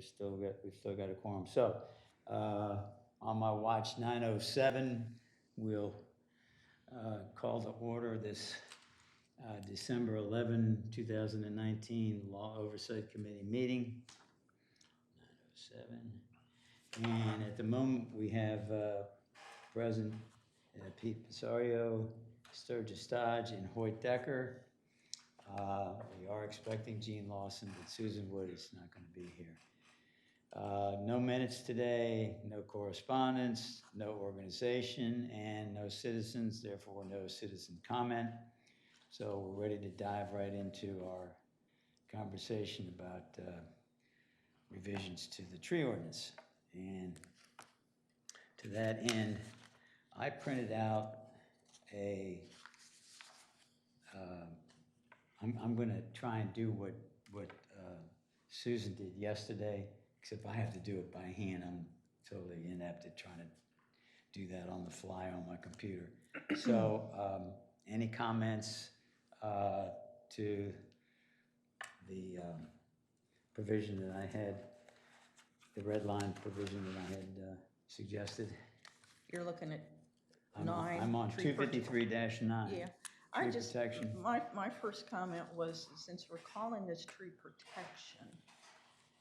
we've still got a quorum. So, on my watch, 9:07, we'll call to order this December 11, 2019 Law Oversight Committee meeting. 9:07. And at the moment, we have present Pete Pisario, Sturgis Dodge, and Hoyte Decker. We are expecting Gene Lawson, but Susan Wood is not going to be here. No minutes today, no correspondence, no organization, and no citizens, therefore no citizen comment. So we're ready to dive right into our conversation about revisions to the tree ordinance. And to that end, I printed out I'm going to try and do what Susan did yesterday, except I have to do it by hand. I'm totally inept at trying to do that on the fly on my computer. So any comments to the provision that I had, the red line provision that I had suggested? You're looking at I'm on 253-9. Yeah. Tree protection. My first comment was, since we're calling this tree protection,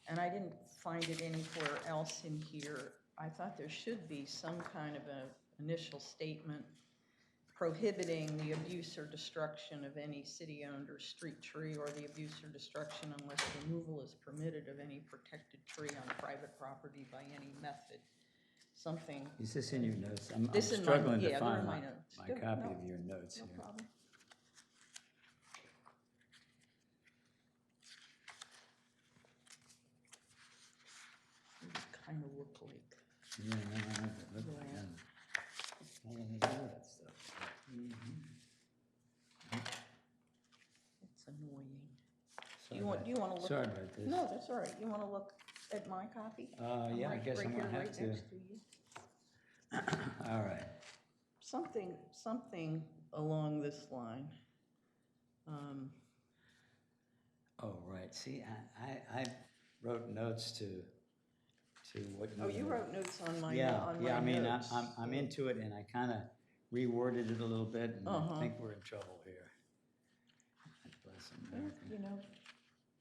and I didn't find it anywhere else in here, I thought there should be some kind of an initial statement prohibiting the abuse or destruction of any city-owned or street tree, or the abuse or destruction unless removal is permitted of any protected tree on private property by any method. Something. Is this in your notes? I'm struggling to find my copy of your notes here. No problem. It kind of look like. Yeah, no, it looked like I don't know that stuff. It's annoying. Sorry Do you want to look? Sorry about this. No, that's all right. You want to look at my copy? Yeah, I guess I'm gonna have right to. next to you. All right. Something along this line. Oh, right. See, I wrote notes to what you. Oh, you wrote notes on my I mean, notes. I'm into it, and I kind of reworded it a little bit, and I think we're in trouble here. Bless America. You know,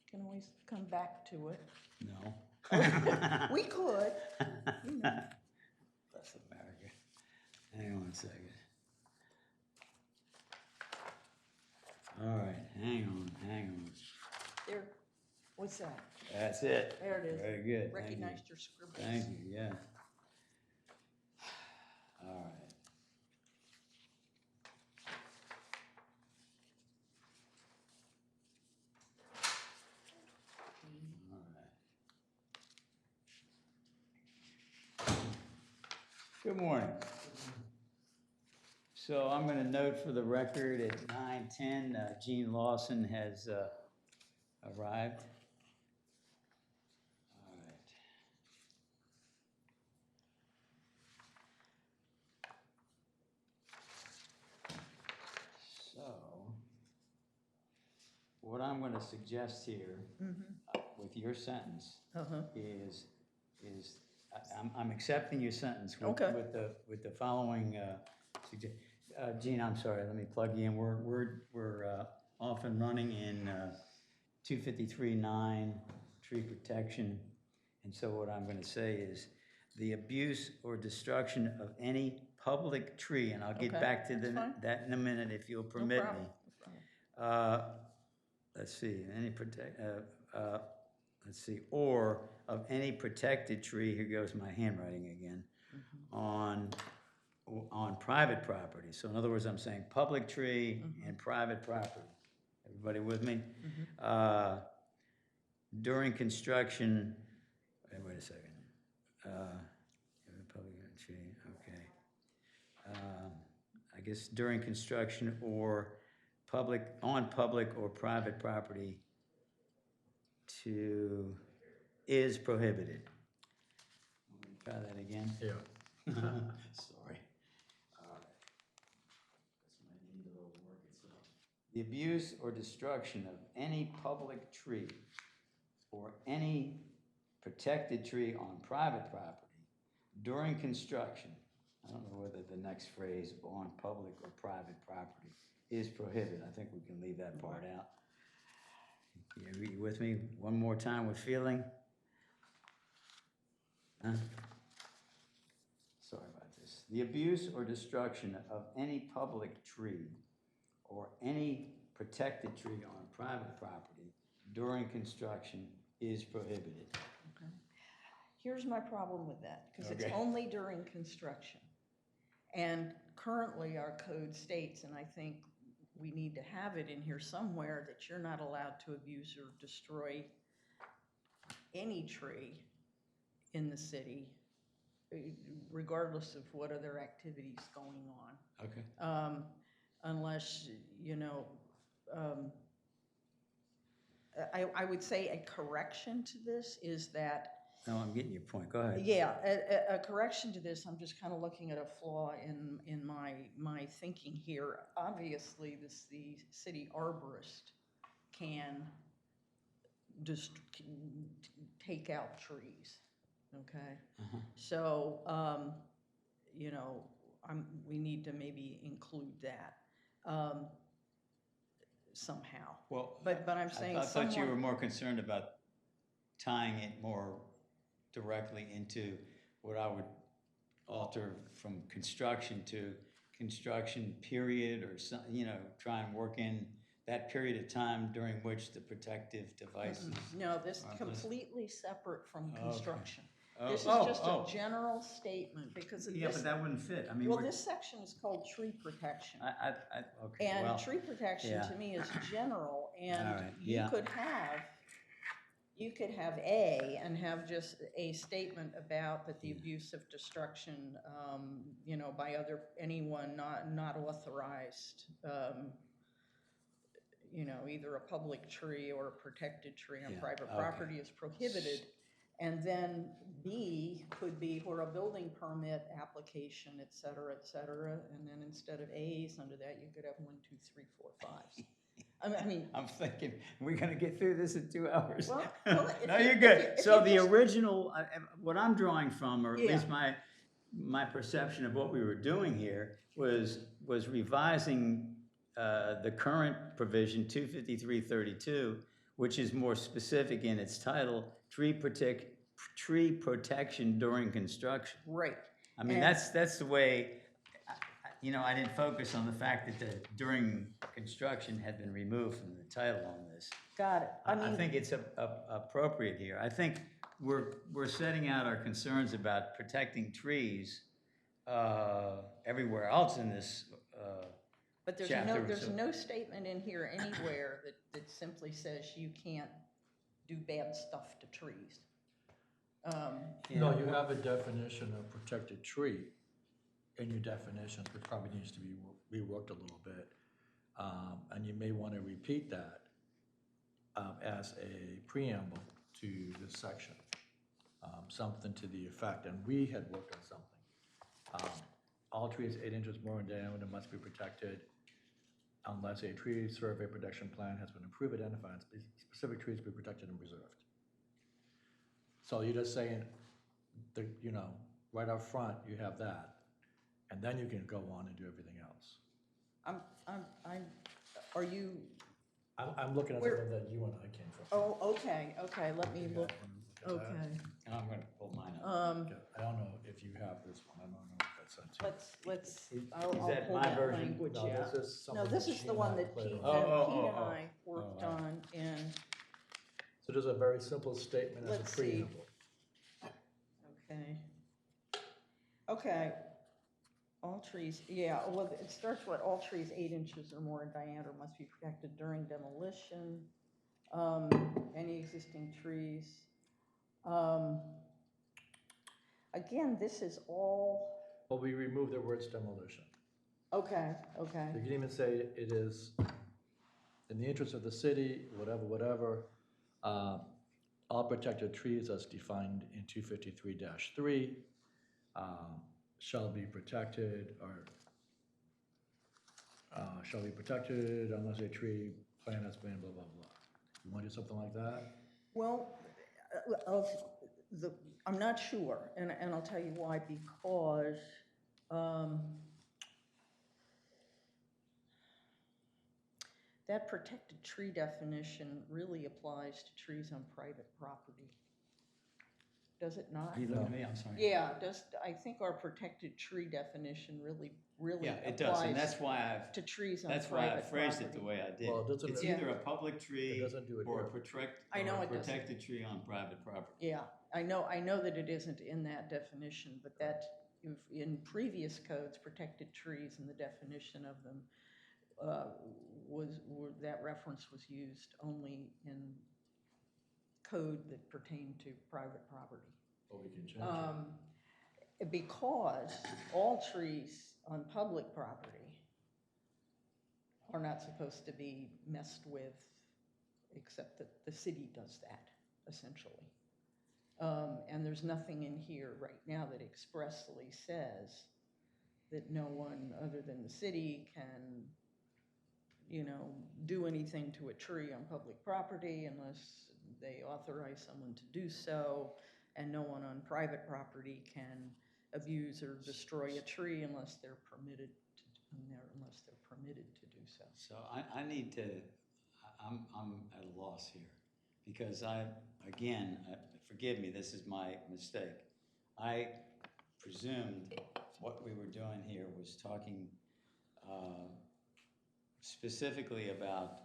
can always come back to it. No. We could. You know. Bless America. Hang on a second. All right, hang on. There. What's that? That's it. There it is. Very good. Recognized your scribbles. Thank you, yeah. All right. Good morning. So I'm going to note for the record at 9:10, Gene Lawson has arrived. All right. So what I'm going to suggest here with your sentence is I'm accepting your sentence with the following suggestion. Gene, I'm sorry. Let me plug you in. We're off and running in 253-9 tree protection, and so what I'm going to say is the abuse or destruction of any public tree, and I'll get back to that in a minute if you'll permit me. No problem. Let's see. Let's see, or of any protected tree, here goes my handwriting again, on private property. So in other words, I'm saying public tree and private property. Everybody with me? During construction, wait a second. Public tree, okay. I guess during construction or on public or private property is prohibited. Let me try that again. Yeah. Sorry. All right. This might need a little work itself. The abuse or destruction of any public tree or any protected tree on private property during construction, I don't know whether the next phrase, on public or private property, is prohibited. I think we can leave that part out. You with me? One more time with feeling? Huh? Sorry about this. The abuse or destruction of any public tree or any protected tree on private property during construction is prohibited. Okay. Here's my problem with that, because it's Okay. only during construction. And currently, our code states, and I think we need to have it in here somewhere, that you're not allowed to abuse or destroy any tree in the city, regardless of what other activities going on. Okay. Unless, you know, I would say a correction to this is that, No, I'm getting your point. Go ahead. yeah, a correction to this, I'm just kind of looking at a flaw in my thinking here. Obviously, the city arborist can just take out trees, okay? Uh-huh. So, you know, we need to maybe include that somehow. Well, But I'm saying I thought you were someone- more concerned about tying it more directly into what I would alter from construction to construction period, or some, you know, try and work in that period of time during which the protective devices. No, this is are completely separate from Okay. construction. Oh, This is oh, just oh. a general statement, because of Yeah, this. but that wouldn't fit. I mean, Well, we're, this section is called tree protection. okay, And well, tree protection yeah. to me is general, All and right, you yeah. could have A and have just a statement about that the abuse of destruction, you know, by anyone not authorized, you know, either a public tree or a protected tree on Yeah, private okay. property is prohibited. And then B could be where a building permit application, et cetera, and then instead of A's under that, you could have 1, 2, 3, 4, 5s. I mean, I'm thinking, we're gonna get through this in 2 hours. Well, if No, you- you're if good. you- if So you the just- original, what I'm drawing from, or at Yeah. least my perception of what we were doing here, was revising the current provision 25332, which is more specific in its title, tree protection during construction. right. I mean, And- that's the way, you know, I didn't focus on the fact that the during construction had been removed from the title on this. Got it. I I mean, think it's appropriate here. I think we're setting out our concerns about protecting trees everywhere else in this. but chapter, there's so- no statement in here anywhere that simply says you can't do bad stuff to trees. No, you have a definition of protected tree in your definitions, which probably needs to be reworked a little bit. And you may want to repeat that as a preamble to this section. Something to the effect, and we had worked on something. All trees 8 inches more in diameter must be protected unless a tree survey protection plan has been approved, identifying specific trees to be protected and preserved. So you're just saying, you know, right up front, you have that, and then you can go on and do everything else. Are you, I'm looking at Where- something that you and I came from. oh, okay, let me look, Look at that. okay. And I'm gonna pull mine up. Okay, I don't know if you have this one, I don't know if that's sent to you. Let's, Is I'll that pull my that version? language No, out. this is No, something this is she the and one I that played Pete around. and Oh. I worked on, and, So there's a very simple statement as Let's a see. preamble. okay. All trees, yeah, well, it starts with all trees 8 inches or more in diameter must be protected during demolition. Any existing trees. Again, this is all, But we remove the words demolition. okay. You can even say it is in the interest of the city, whatever, all protected trees as defined in 253-3 shall be protected unless a tree plan has been blah, blah, blah. You want to do something like that? Well, I'm not sure, and I'll tell you why, because that protected tree definition really applies to trees on private property. Does it not? Are you looking at me? I'm sorry. Yeah, I think our protected tree definition really Yeah, it does, and that's applies why to trees on that's private why I property. phrased it the way I did. Well, it doesn't- It's Yeah. either a public tree It doesn't do it or here. I know or a it doesn't. protected tree on private property. Yeah, I know that it isn't in that definition, but that, in previous codes, protected trees and the definition of them that reference was used only in code that pertained to private property. Well, we can change it. Because all trees on public property are not supposed to be messed with, except that the city does that, essentially. And there's nothing in here right now that expressly says that no one other than the city can, do anything to a tree on public property unless they authorize someone to do so, and no one on private property can abuse or destroy a tree unless they're permitted to do so. So I need to, I'm at a loss here, because forgive me, this is my mistake. I presumed what we were doing here was talking specifically about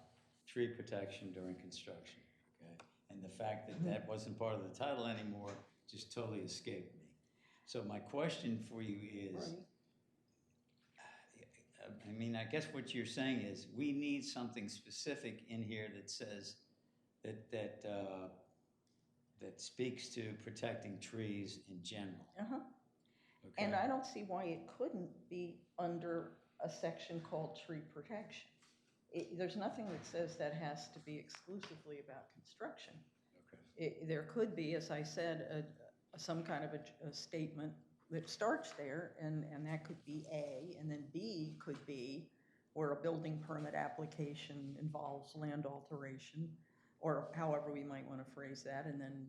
tree protection during construction, okay? And the fact that that wasn't part of the title anymore just totally escaped me. So my question for you is, Right. I guess what you're saying is we need something specific in here that says that speaks to protecting trees in general. Uh-huh. Okay? And I don't see why it couldn't be under a section called tree protection. There's nothing that says that has to be exclusively about construction. Okay. There could be, as I said, some kind of a statement that starts there, and that could be A, and then B could be where a building permit application involves land alteration, or however we might want to phrase that, and then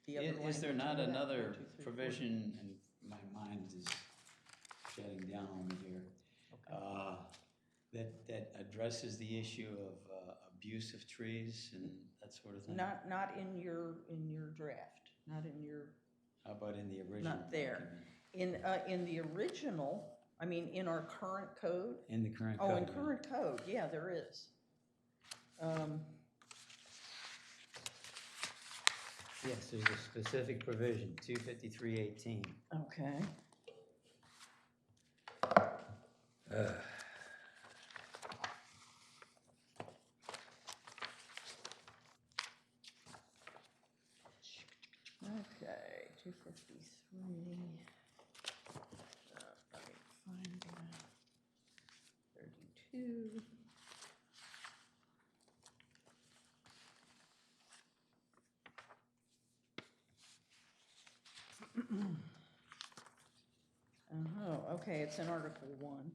the other language. Is there not under that, another 1, 2, 3, 4. provision, and my mind is shutting down on me here, Okay. that addresses the issue of abuse of trees and that sort of thing? Not in your draft, not in your. How about in the original? Not there. document? In the original, in our current code. In the current code? Oh, in current code, yeah, there is. Yes, there's a specific provision, 253.18. Okay. Okay, 253. Let me find 32. Okay, it's in Article 1.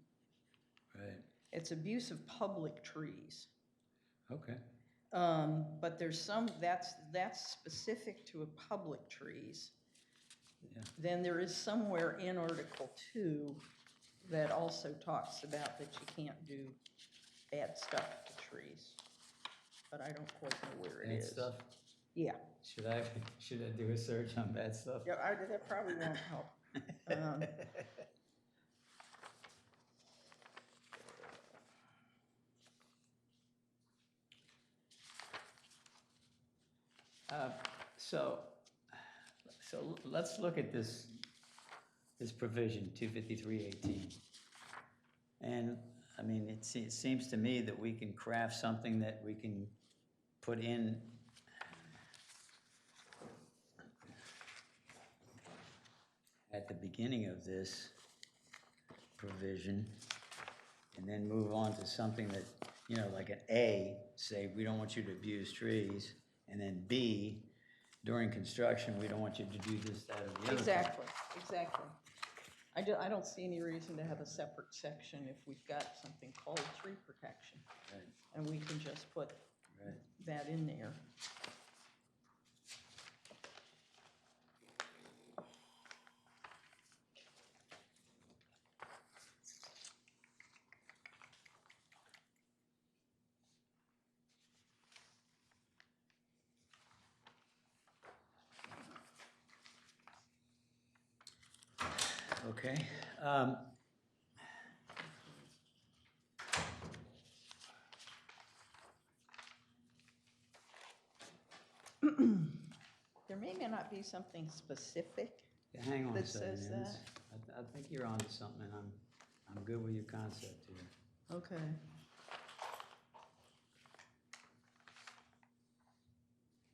Right, It's abuse of public trees. okay. But there's some, that's specific to public trees. Yeah. Then there is somewhere in Article 2 that also talks about that you can't do bad stuff to trees. But I don't quite know where it Bad is. stuff? Yeah, Should I do a search on bad stuff? yeah, that probably won't help. So let's look at this provision, 253.18. And, it seems to me that we can craft something that we can put in at the beginning of this provision, and then move on to something that, like an A, say, we don't want you to abuse trees, and then B, during construction, we don't want you to do this, that, or the other. Exactly. I don't see any reason to have a separate section if we've got something called tree protection. Right, And we can just put right. that in there. Okay. There may not be something specific. Hang on a That second, says man. I think you're onto something, and I'm good with your concept here. Okay.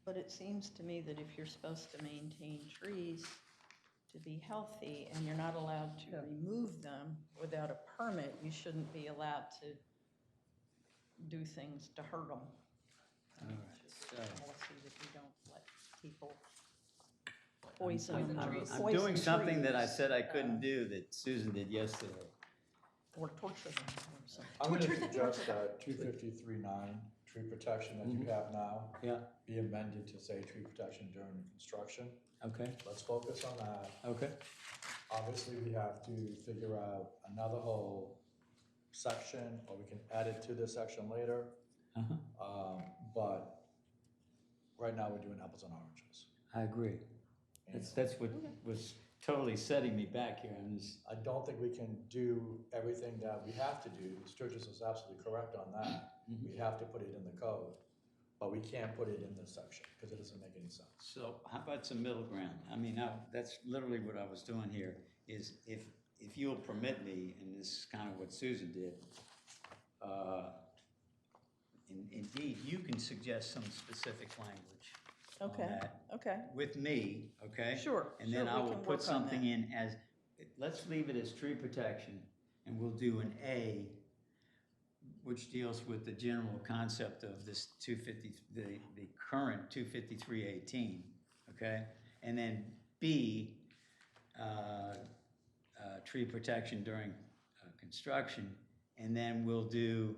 But it seems to me that if you're supposed to maintain trees to be healthy and you're not allowed to remove them without a permit, you shouldn't be allowed to do things to hurt them. All right, Policy that you don't let people poison I'm doing something that I trees, said I couldn't do that Susan did yesterday. or torture them or something. I'm gonna suggest that 253.9, tree protection that you have now, Yeah, be amended to say tree protection during construction. okay, Let's focus on that. okay. Obviously, we have to figure out another whole section, or we can add it to this section later. Uh-huh. But right now, we're doing apples and oranges. I agree. That's what was totally setting me back here. I don't think we can do everything that we have to do. Sturgis is absolutely correct on that. We have to put it in the code, but we can't put it in this section because it doesn't make any sense. So how about some middle ground? I mean, that's literally what I was doing here, is if you'll permit me, and this is kind of what Susan did, indeed, you can suggest some specific language on Okay, that okay, with me, okay? sure. And then sure, I we will can put work on something that. in as, let's leave it as tree protection, and we'll do an A, which deals with the general concept of this 250, the current 253.18, okay? And then B, tree protection during construction, and then we'll do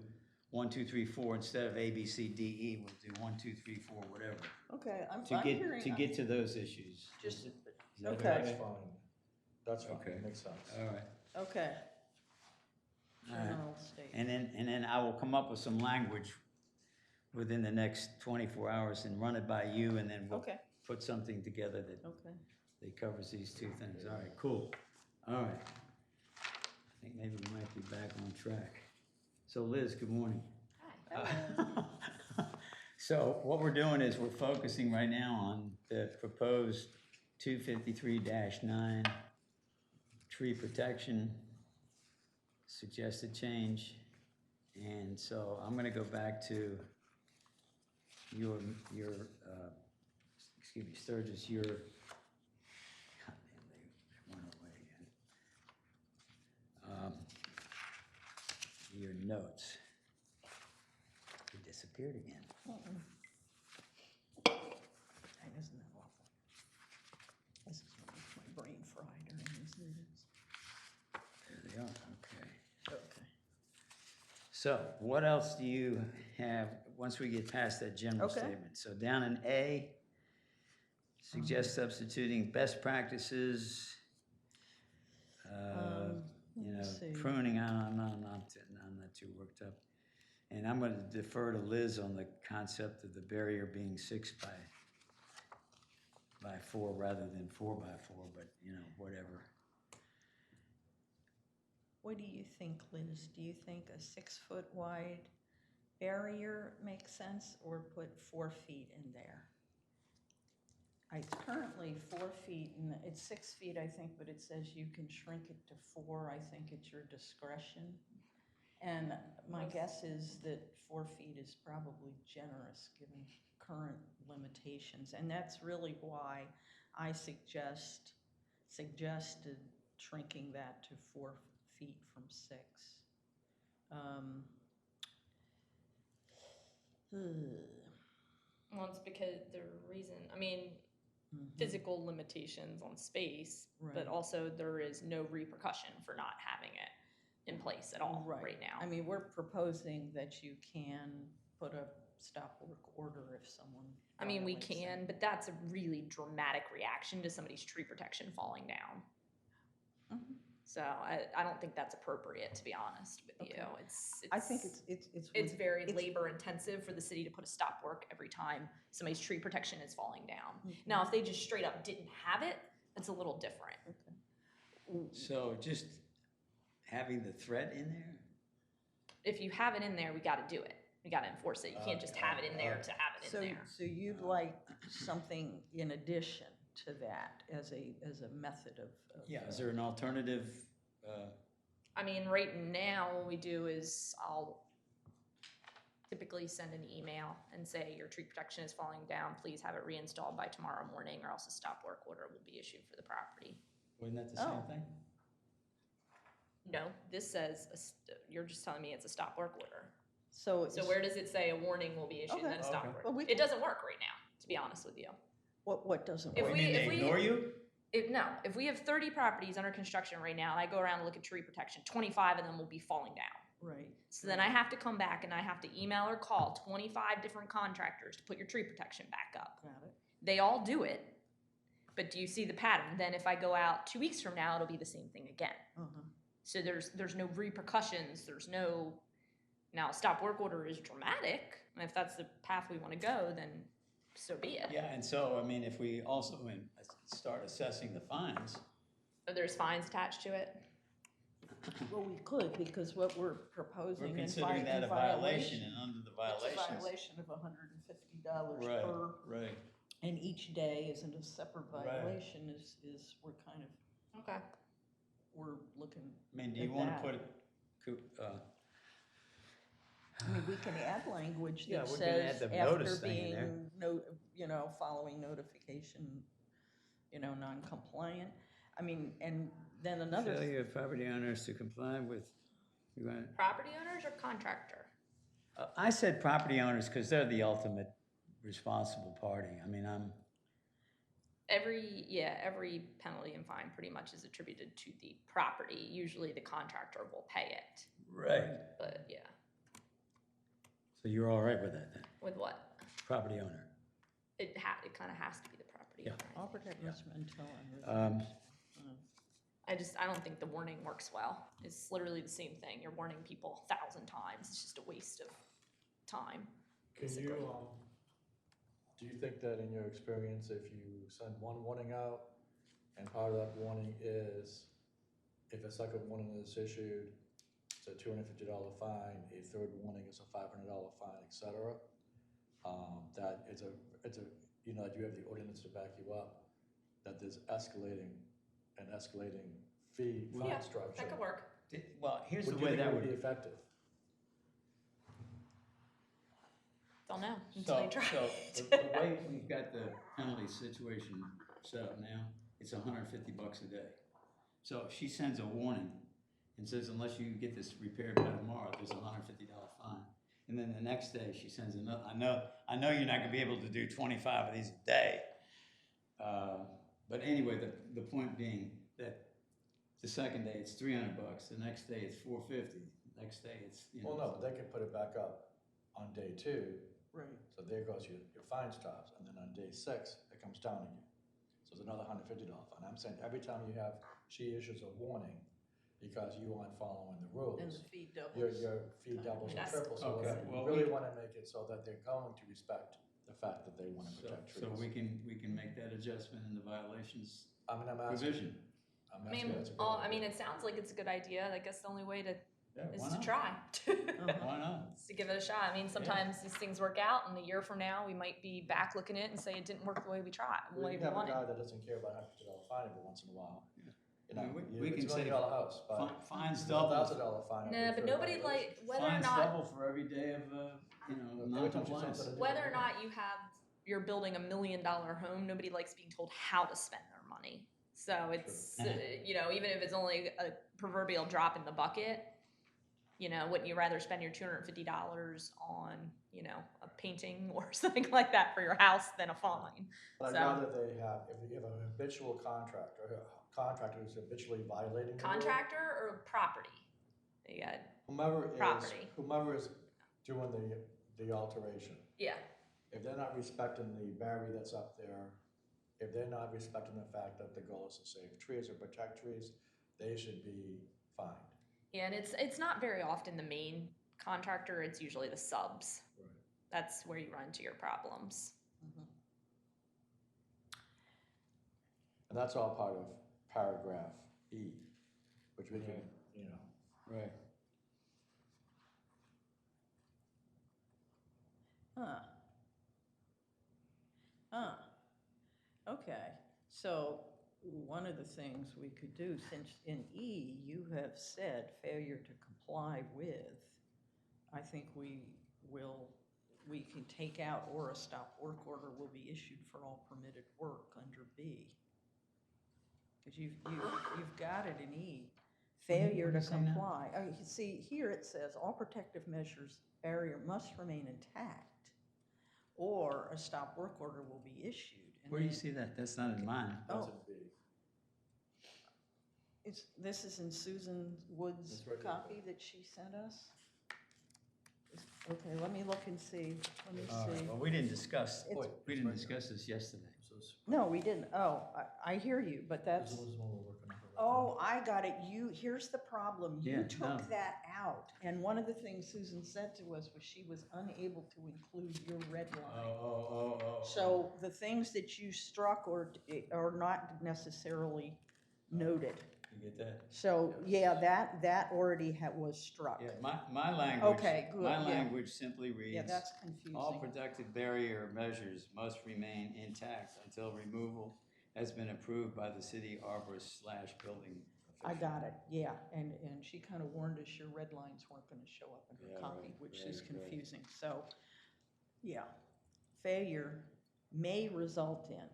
1, 2, 3, 4 instead of A, B, C, D, E. We'll do 1, 2, 3, 4, whatever. Okay, I'm To hearing. get to those issues. Just- Is that okay. That's okay? fine. That's fine. Okay. Makes sense. All right. Okay. All right. General statement. And then I will come up with some language within the next 24 hours and run it by you, and then we'll Okay, put something together okay. that covers these two things. All right, cool. All right. I think maybe we might be back on track. So Liz, good morning. So what we're doing is we're focusing right now on the proposed 253-9 tree protection suggested change. And so I'm gonna go back to your excuse me, Sturgis, God damn, they went away again. Your notes. They disappeared again. Isn't that awful? This is what makes my brain fried during these meetings. There they are, okay. Okay. So what else do you have, once we get past that general Okay. statement? So down in A, suggest substituting best practices, let's see. pruning, I'm not too worked up. And I'm gonna defer to Liz on the concept of the barrier being 6 by 4 rather than 4 by 4, but whatever. What do you think, Liz? Do you think a 6-foot wide barrier makes sense, or put 4 feet in there? It's currently 4 feet, and it's 6 feet, I think, but it says you can shrink it to 4. I think it's your discretion. And my guess is that 4 feet is probably generous, given current limitations. And that's really why I suggested shrinking that to 4 feet from 6. Well, it's because the reason, physical limitations on space, Right. but also there is no repercussion for not having it in place at all right now. I mean, we're proposing that you can put a stop work order if someone. We violates can, it. but that's a really dramatic reaction to somebody's tree protection falling down. Mhm. So I don't think that's appropriate, to be honest with you. Okay. It's I think it's very it's- labor intensive for the city to put a stop work every time somebody's tree protection is falling down. Mhm. Now, if they just straight up didn't have it, it's a little different. Okay. So just having the threat in there? If you have it in there, we gotta do it. We gotta enforce it. You can't just have it in there to have it in there. So you'd like something in addition to that as a method of. Yeah, is there an alternative? I mean, right now, what we do is I'll typically send an email and say, your tree protection is falling down, please have it reinstalled by tomorrow morning, or else a stop work order will be issued for the property. Wasn't that the same Oh. thing? No, this says, you're just telling me it's a stop work order. So So where does it say a warning will be issued and then a stop Okay. work? Well, we It doesn't work right now, to be honest with you. what doesn't If work? we- They ignore you? If we have 30 properties under construction right now, and I go around and look at tree protection, 25 of them will be falling down. Right. So then I have to come back and I have to email or call 25 different contractors to put your tree protection back up. Got it. They all do it, but do you see the pattern? Then if I go out 2 weeks from now, it'll be the same thing again. Uh-huh. So there's no repercussions, there's no, now a stop work order is dramatic, and if that's the path we wanna go, then so be it. Yeah, and so, I mean, if we also start assessing the fines, So there's fines attached to it. Well, we could, because what we're proposing we're in considering that a violation, and under the It's a violations. violation of $150 Right, per, right. and each day isn't a separate Right. violation, is we're kind of, Okay. we're looking, I mean, do you at wanna that. put, I mean, we can add language Yeah, that we're gonna add says the after notice thing in there. being, following notification, non-compliant. I mean, and then another, failure of property owners to comply with, you want, Property owners or contractor? I said property owners, cause they're the ultimate responsible party. I mean, Every penalty and fine pretty much is attributed to the property. Usually the contractor will pay it, right. but yeah. So you're all right with that then? With what? Property owner? It kind of has to be the property Yeah. owner. I'll protect Mr. Mantel and I don't think the warning works well. It's literally the same thing. You're warning people 1,000 times. It's just a waste of time. Can basically. you, do you think that in your experience, if you send one warning out, and part of that warning is, if a second warning is issued, it's a $250 fine, a third warning is a $500 fine, et cetera, that it's a, that you have the ordinance to back you up, that there's escalating fee, Yeah, fine structure. that could work. Well, here's the Would you way think that it would would be effective? Don't know until So, you try so it. the way we've got the penalty situation set up now, it's $150 a day. So if she sends a warning and says, unless you get this repaired by tomorrow, there's a $150 fine. And then the next day she sends another, I know you're not gonna be able to do 25 of these a day. But anyway, the point being that the second day it's $300, the next day it's $450, next day it's, Well, no, but they could put it back up on day 2, right. so there goes your fine stops, and then on day 6, it comes down again. So it's another $150 fine. I'm saying every time she issues a warning, because you aren't following the rules, And the fee doubles. your fee doubles or That's- triples, so Okay, we well, really we- wanna make it so that they're going to respect the fact that they wanna protect trees. So we can make that adjustment in the violations I mean, I'm asking. provision. I'm I asking, mean, that's a good idea. it sounds like it's a good idea. I guess the only way to Yeah, is why to not? try. Why not? Is to give it a shot. I mean, sometimes these things work out, and a year from now, we might be back looking at it and say it didn't work the way we tried, the We way we have a wanted. guy that doesn't care about $150 fine every once in a while. Yeah. You know, I mean, we it's can a say $1 house, but Fines it's a double. $1,000 fine. No, every but third nobody violation. whether or Fines not double for every day of, Every time she non-compliance. sends it, whether or not you're building $1 million home, nobody likes being told how to spend their money. So it's, True. even if it's only a proverbial drop in the bucket, wouldn't you rather spend your $250 on, a painting or something like that for your house than a fine? But I'd So- rather they have, if you have a habitual contractor who's habitually violating the rule, Contractor or property? You got, property. whomever is doing the alteration, yeah. if they're not respecting the barrier that's up there, if they're not respecting the fact that the goal is to save trees or protect trees, they should be fined. Yeah, and it's not very often the main contractor, it's usually the subs. Right. That's where you run into your problems. Mhm. And that's all part of paragraph E, which we can, Right. you know. Right. Okay, so one of the things we could do, since in E, you have said failure to comply with, I think we can take out or a stop work order will be issued for all permitted work under B. Because you've got it in E, failure What do to you say now? comply. Oh, you see, here it says all protective measures barrier must remain intact, or a stop work order will be issued. And Where do you then- see that? That's not in mine. That's Oh. in B. This is in Susan Wood's That's right there. copy that she sent us? Okay, let me look and see, let me All right, see. well, we didn't discuss, It's- we didn't discuss this yesterday. So it's, No, we didn't, oh, I hear you, but that's, this is one we're working on. oh, I got it, here's the problem. Yeah, You took no. that out, and one of the things Susan said to us was she was unable to include your red line. So the things that you struck are not necessarily noted. You get that? So, yeah, that already was struck. Yeah, my language. Okay, good, My yeah. language simply Yeah, reads, that's all confusing. protective barrier measures must remain intact until removal has been approved by the city arborist/building official. I got it, yeah, and she kind of warned us your red lines weren't gonna show up in her Yeah, copy, right, which right, is right. confusing, so, yeah. Failure may result in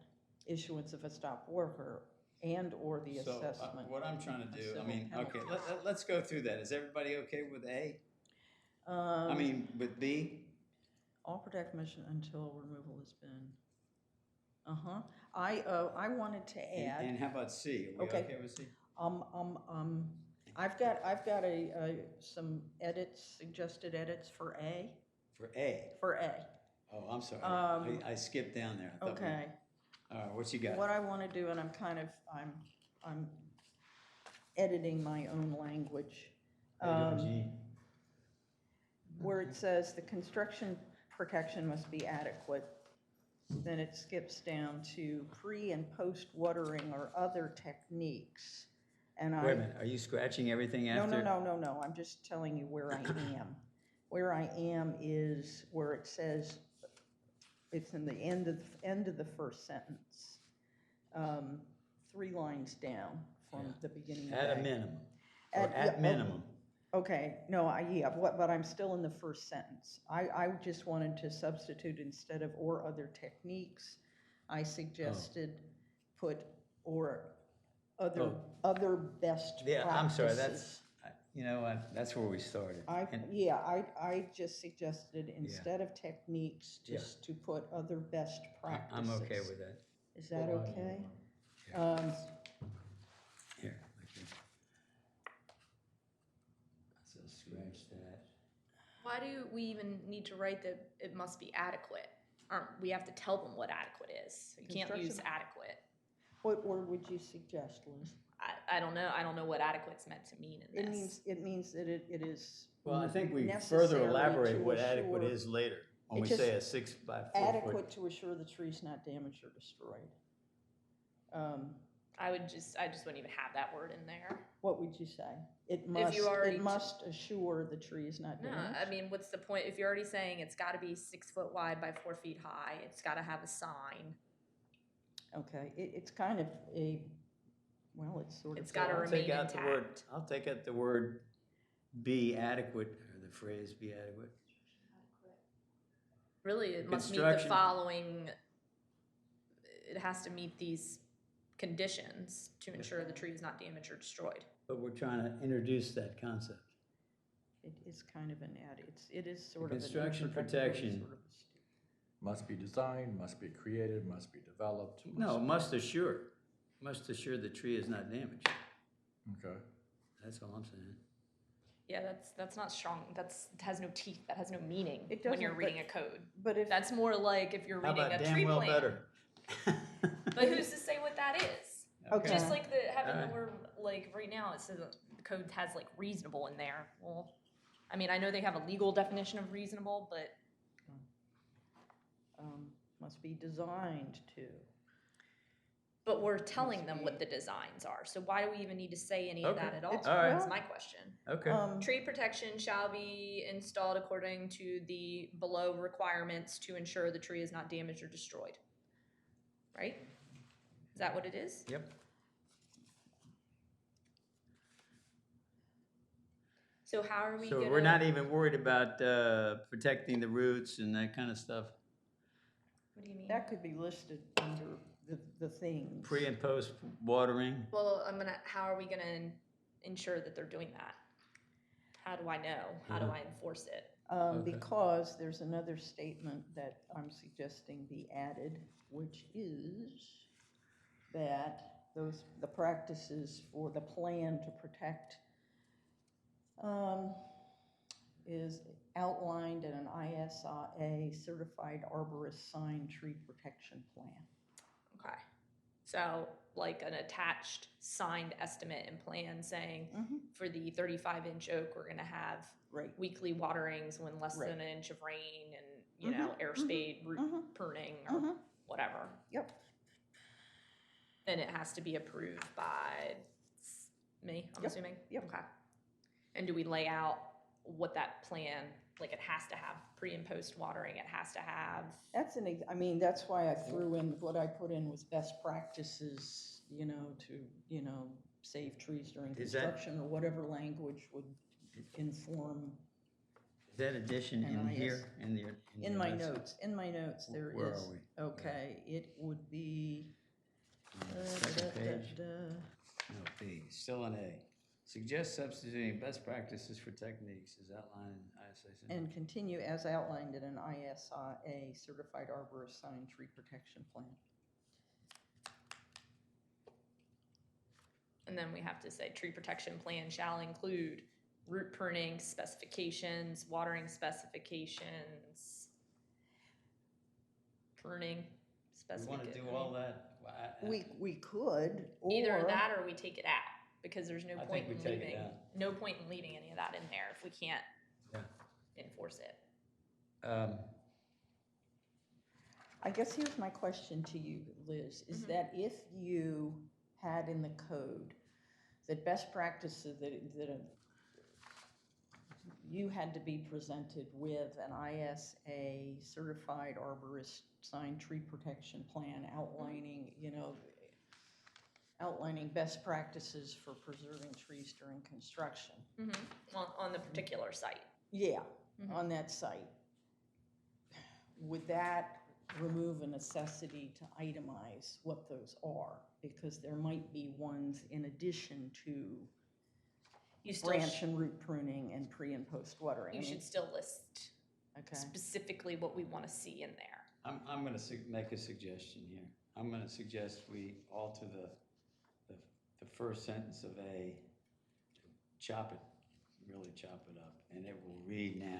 issuance of a stop worker and/or the So, assessment. what I'm trying to do, I civil mean, penalty. okay, let's go through that. Is everybody okay with A? I Um, mean, with B? all protective measures until removal has been, I wanted to add. And how about C? Are we Okay. okay with C? I've got some edits, suggested edits for A, For A? for A. Oh, I'm sorry. Um, I skipped down there. I thought we- Okay, All right, what you got? what I want to do, and I'm editing my own language. G. Where it says the construction protection must be adequate, then it skips down to pre and post watering or other techniques. And Wait a minute, are you scratching everything No, after? no, I'm just telling you where I am. Where I am is where it says, it's in the end of the first sentence. 3 lines down from Yeah. the beginning of At a A. minimum, or At- yeah, at minimum. Okay, no, but I'm still in the first sentence. I just wanted to substitute instead of or other techniques, I suggested put or other best practices. Yeah, I'm sorry, you know what, that's where we started. And- I just suggested instead of techniques, Yeah. just to put other best practices. I'm okay with that. Is that What line okay? you on? Here, okay. So scratch that. Why do we even need to write that it must be adequate? We have to tell them what adequate is. You can't use Construction- adequate. What word would you suggest, Liz? I don't know. I don't know what adequate's meant to mean in this. It means that it is. Well, I think we further necessary elaborate to what adequate assure- is later, when It we just- say a 6 by 4 foot. Adequate to assure the tree's not damaged or destroyed. I just wouldn't even have that word in there. What would you say? It already must assure the tree is not No, damaged? I mean, what's the point? If you're already saying it's gotta be 6 foot wide by 4 feet high, it's gotta have a sign. Okay, it's kind of well, it's sort of. It's gotta I'll remain take out the word- intact. I'll take out the word be adequate, or the phrase be adequate. Really, it must meet the Construction. following, it has to meet these conditions to ensure the tree is not damaged or destroyed. But we're trying to introduce that concept. It is kind of it is sort of an Construction introductory protection. sort of Must be designed, must be created, must be developed. No, must assure the tree is not damaged. Okay. That's all I'm saying. Yeah, that's not strong, it has no teeth, that has no meaning It when you're doesn't, reading a code. But if, That's more like if you're How reading about a damn tree well plan. better? But who's to say what that is? Okay. Just like having Alright. the word, like, right now, it says the code has like reasonable in there. Well, I mean, I know they have a legal definition of reasonable, but must be designed to. But we're telling them what the designs are, so why do we even need to say any of Okay. that at all? It's- All right. That's well, my question. Okay. Tree protection shall be installed according to the below requirements to ensure the tree is not damaged or destroyed. Right? Is that what it is? Yep. So how are we So gonna? we're not even worried about protecting the roots and that kind of stuff? What do you mean? That could be listed under the things. Pre and post watering? Well, how are we gonna ensure that they're doing that? How do I know? How do I enforce it? Okay. Because there's another statement that I'm suggesting be added, which is that the practices for the plan to protect is outlined in an ISA certified arborist signed tree protection plan. Okay. So like an attached signed estimate and plan saying for the 35-inch oak, we're gonna have Right. weekly waterings when less Right. than an inch of rain and, you know, air spade, root pruning or whatever. Yep. Then it has to be approved by me, I'm Yep. assuming? Yep. Okay. And do we lay out what that plan, like it has to have pre and post watering, it has to have, I mean, that's why I threw in, what I put in was best practices, to save trees during Is that- construction, or whatever language would inform. Is that addition in NIS. here? In my notes, there Where is. are we? Okay, it would be. Second page? No, B, still an A. Suggest substituting best practices for techniques as outlined in ISA. And continue as outlined in an ISA certified arborist signed tree protection plan. and then we have to say tree protection plan shall include root pruning specifications, watering specifications, pruning We want to do all that? We could, or. Either that or we take it out, because there's no I point think in we take it leaving, out. no point in leaving any of that in there if we can't Yeah. enforce it. I guess here's my question to you, Liz, is that if you had in the code that best practices you had to be presented with an ISA certified arborist signed tree protection plan outlining best practices for preserving trees during construction. On the particular site. Yeah, on that site. Would that remove a necessity to itemize what those are? Because there might be ones in addition to You still, branch and root pruning and pre and post watering. you should still list Okay. specifically what we want to see in there. I'm going to make a suggestion here. I'm going to suggest we alter the first sentence of A, really chop it up, and it will read now,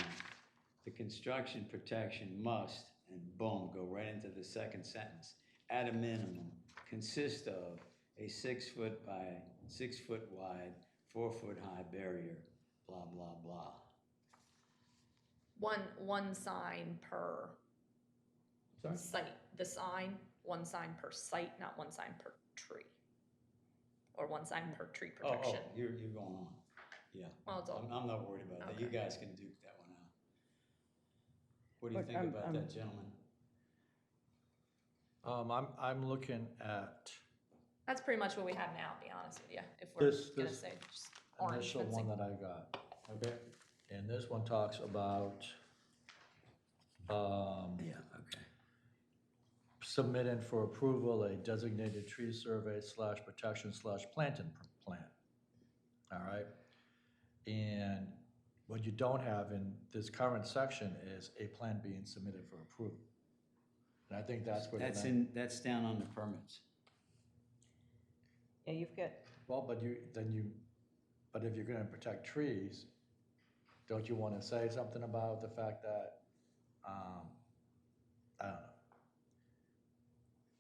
the construction protection must, and boom, go right into the second sentence, at a minimum, consist of a 6 foot by 6 foot wide, 4 foot high barrier, blah, blah, blah. One sign per Sorry? site. The sign, one sign per site, not one sign per tree. Or one sign per tree protection. Oh, you're going on. Yeah. Well, it's all, I'm not worried about that. You Okay. guys can duke that one out. What do you But think I'm- about that, gentlemen? I'm looking at that's pretty much what we have now, to be honest with you, if we're This- gonna this say just orange initial one fencing. that I got. Okay. And this one talks about, Yeah, okay. submitting for approval a designated tree survey / protection / planting plan. All right? And what you don't have in this current section is a plan being submitted for approval. And I think that's where. That's down on the permits. Yeah, you've got, Well, but if you're gonna protect trees, don't you wanna say something about the fact that, I don't know.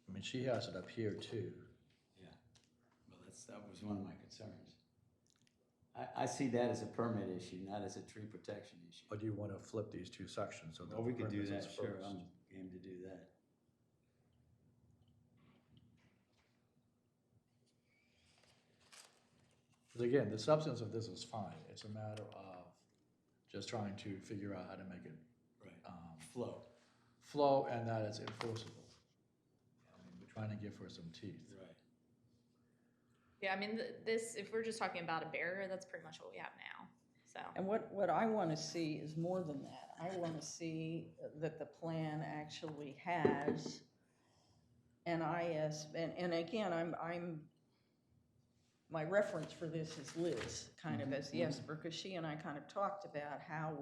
I mean, she has it up here too. Yeah. Well, that was one of my concerns. I see that as a permit issue, not as a tree protection issue. Or do you wanna flip these two sections so that Well, we could do permits that, is sure. first? I'm game to do that. Because again, the substance of this is fine. It's a matter of just trying to figure out how to make it flow and that it's enforceable. I mean, we're trying to give her some teeth. Right. Yeah, I mean, this, if we're just talking about a barrier, that's pretty much what we have now, so. And what I want to see is more than that. I want to see that the plan actually has an and again, my reference for this is Liz, kind of as the expert, because she and I kind of talked about how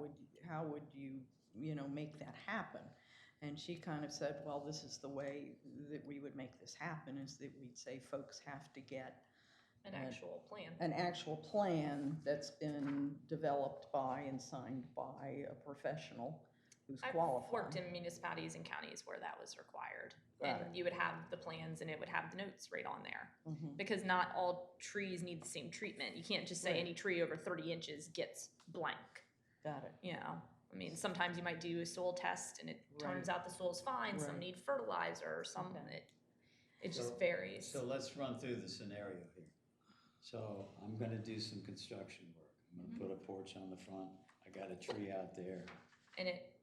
would you make that happen. And she kind of said, well, this is the way that we would make this happen, is that we'd say folks have to get An actual plan. an actual plan that's been developed by and signed by a professional who's qualified. I've worked in municipalities and counties where that was required. Got And you would have the plans and it would have the notes right on there. Mhm. Because not all trees need the same treatment. You can't just say Right. any tree over 30 inches gets blank. Got it. You know, I mean, sometimes you might do a soil test and it turns out the soil's fine. Some Right. need fertilizer, some, Okay. it just So- varies. So let's run through the scenario here. So I'm gonna do some construction work. I'm gonna put a porch on the front. I got a tree out there. And it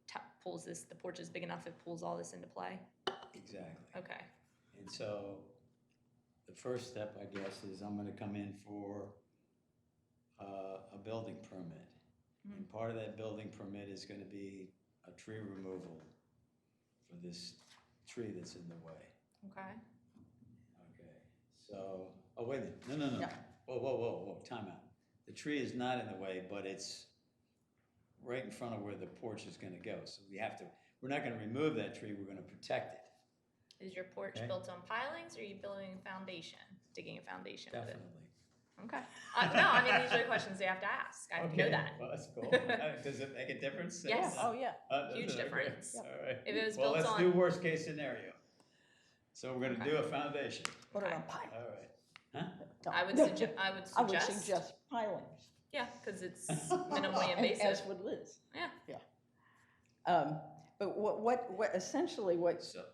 pulls this, the porch is big enough, it pulls all this into play? Exactly. Okay. And so the first step, I guess, is I'm gonna come in for a building permit. And part of that building permit is gonna be a tree removal for this tree that's in the way. Okay. Okay, so, oh, wait a minute, no. Yeah. Whoa, time out. The tree is not in the way, but it's right in front of where the porch is gonna go. So we're not gonna remove that tree, we're gonna protect it. Is your porch Okay. built on pilings or are you building a foundation, digging a foundation with it? Definitely. Okay. No, I mean, these are the questions they have to ask. I know that. Well, that's cool. Does it make a difference? Yes. Oh, yeah. Huge Okay, difference. All right. If it was Well, built let's on- do worst case scenario. So we're gonna Okay. do a foundation. Put it Okay. on pile. All right. Huh? No. I would I would suggest pilings. Yeah, because it's minimally invasive. As would Liz. Yeah. Yeah. But what essentially So,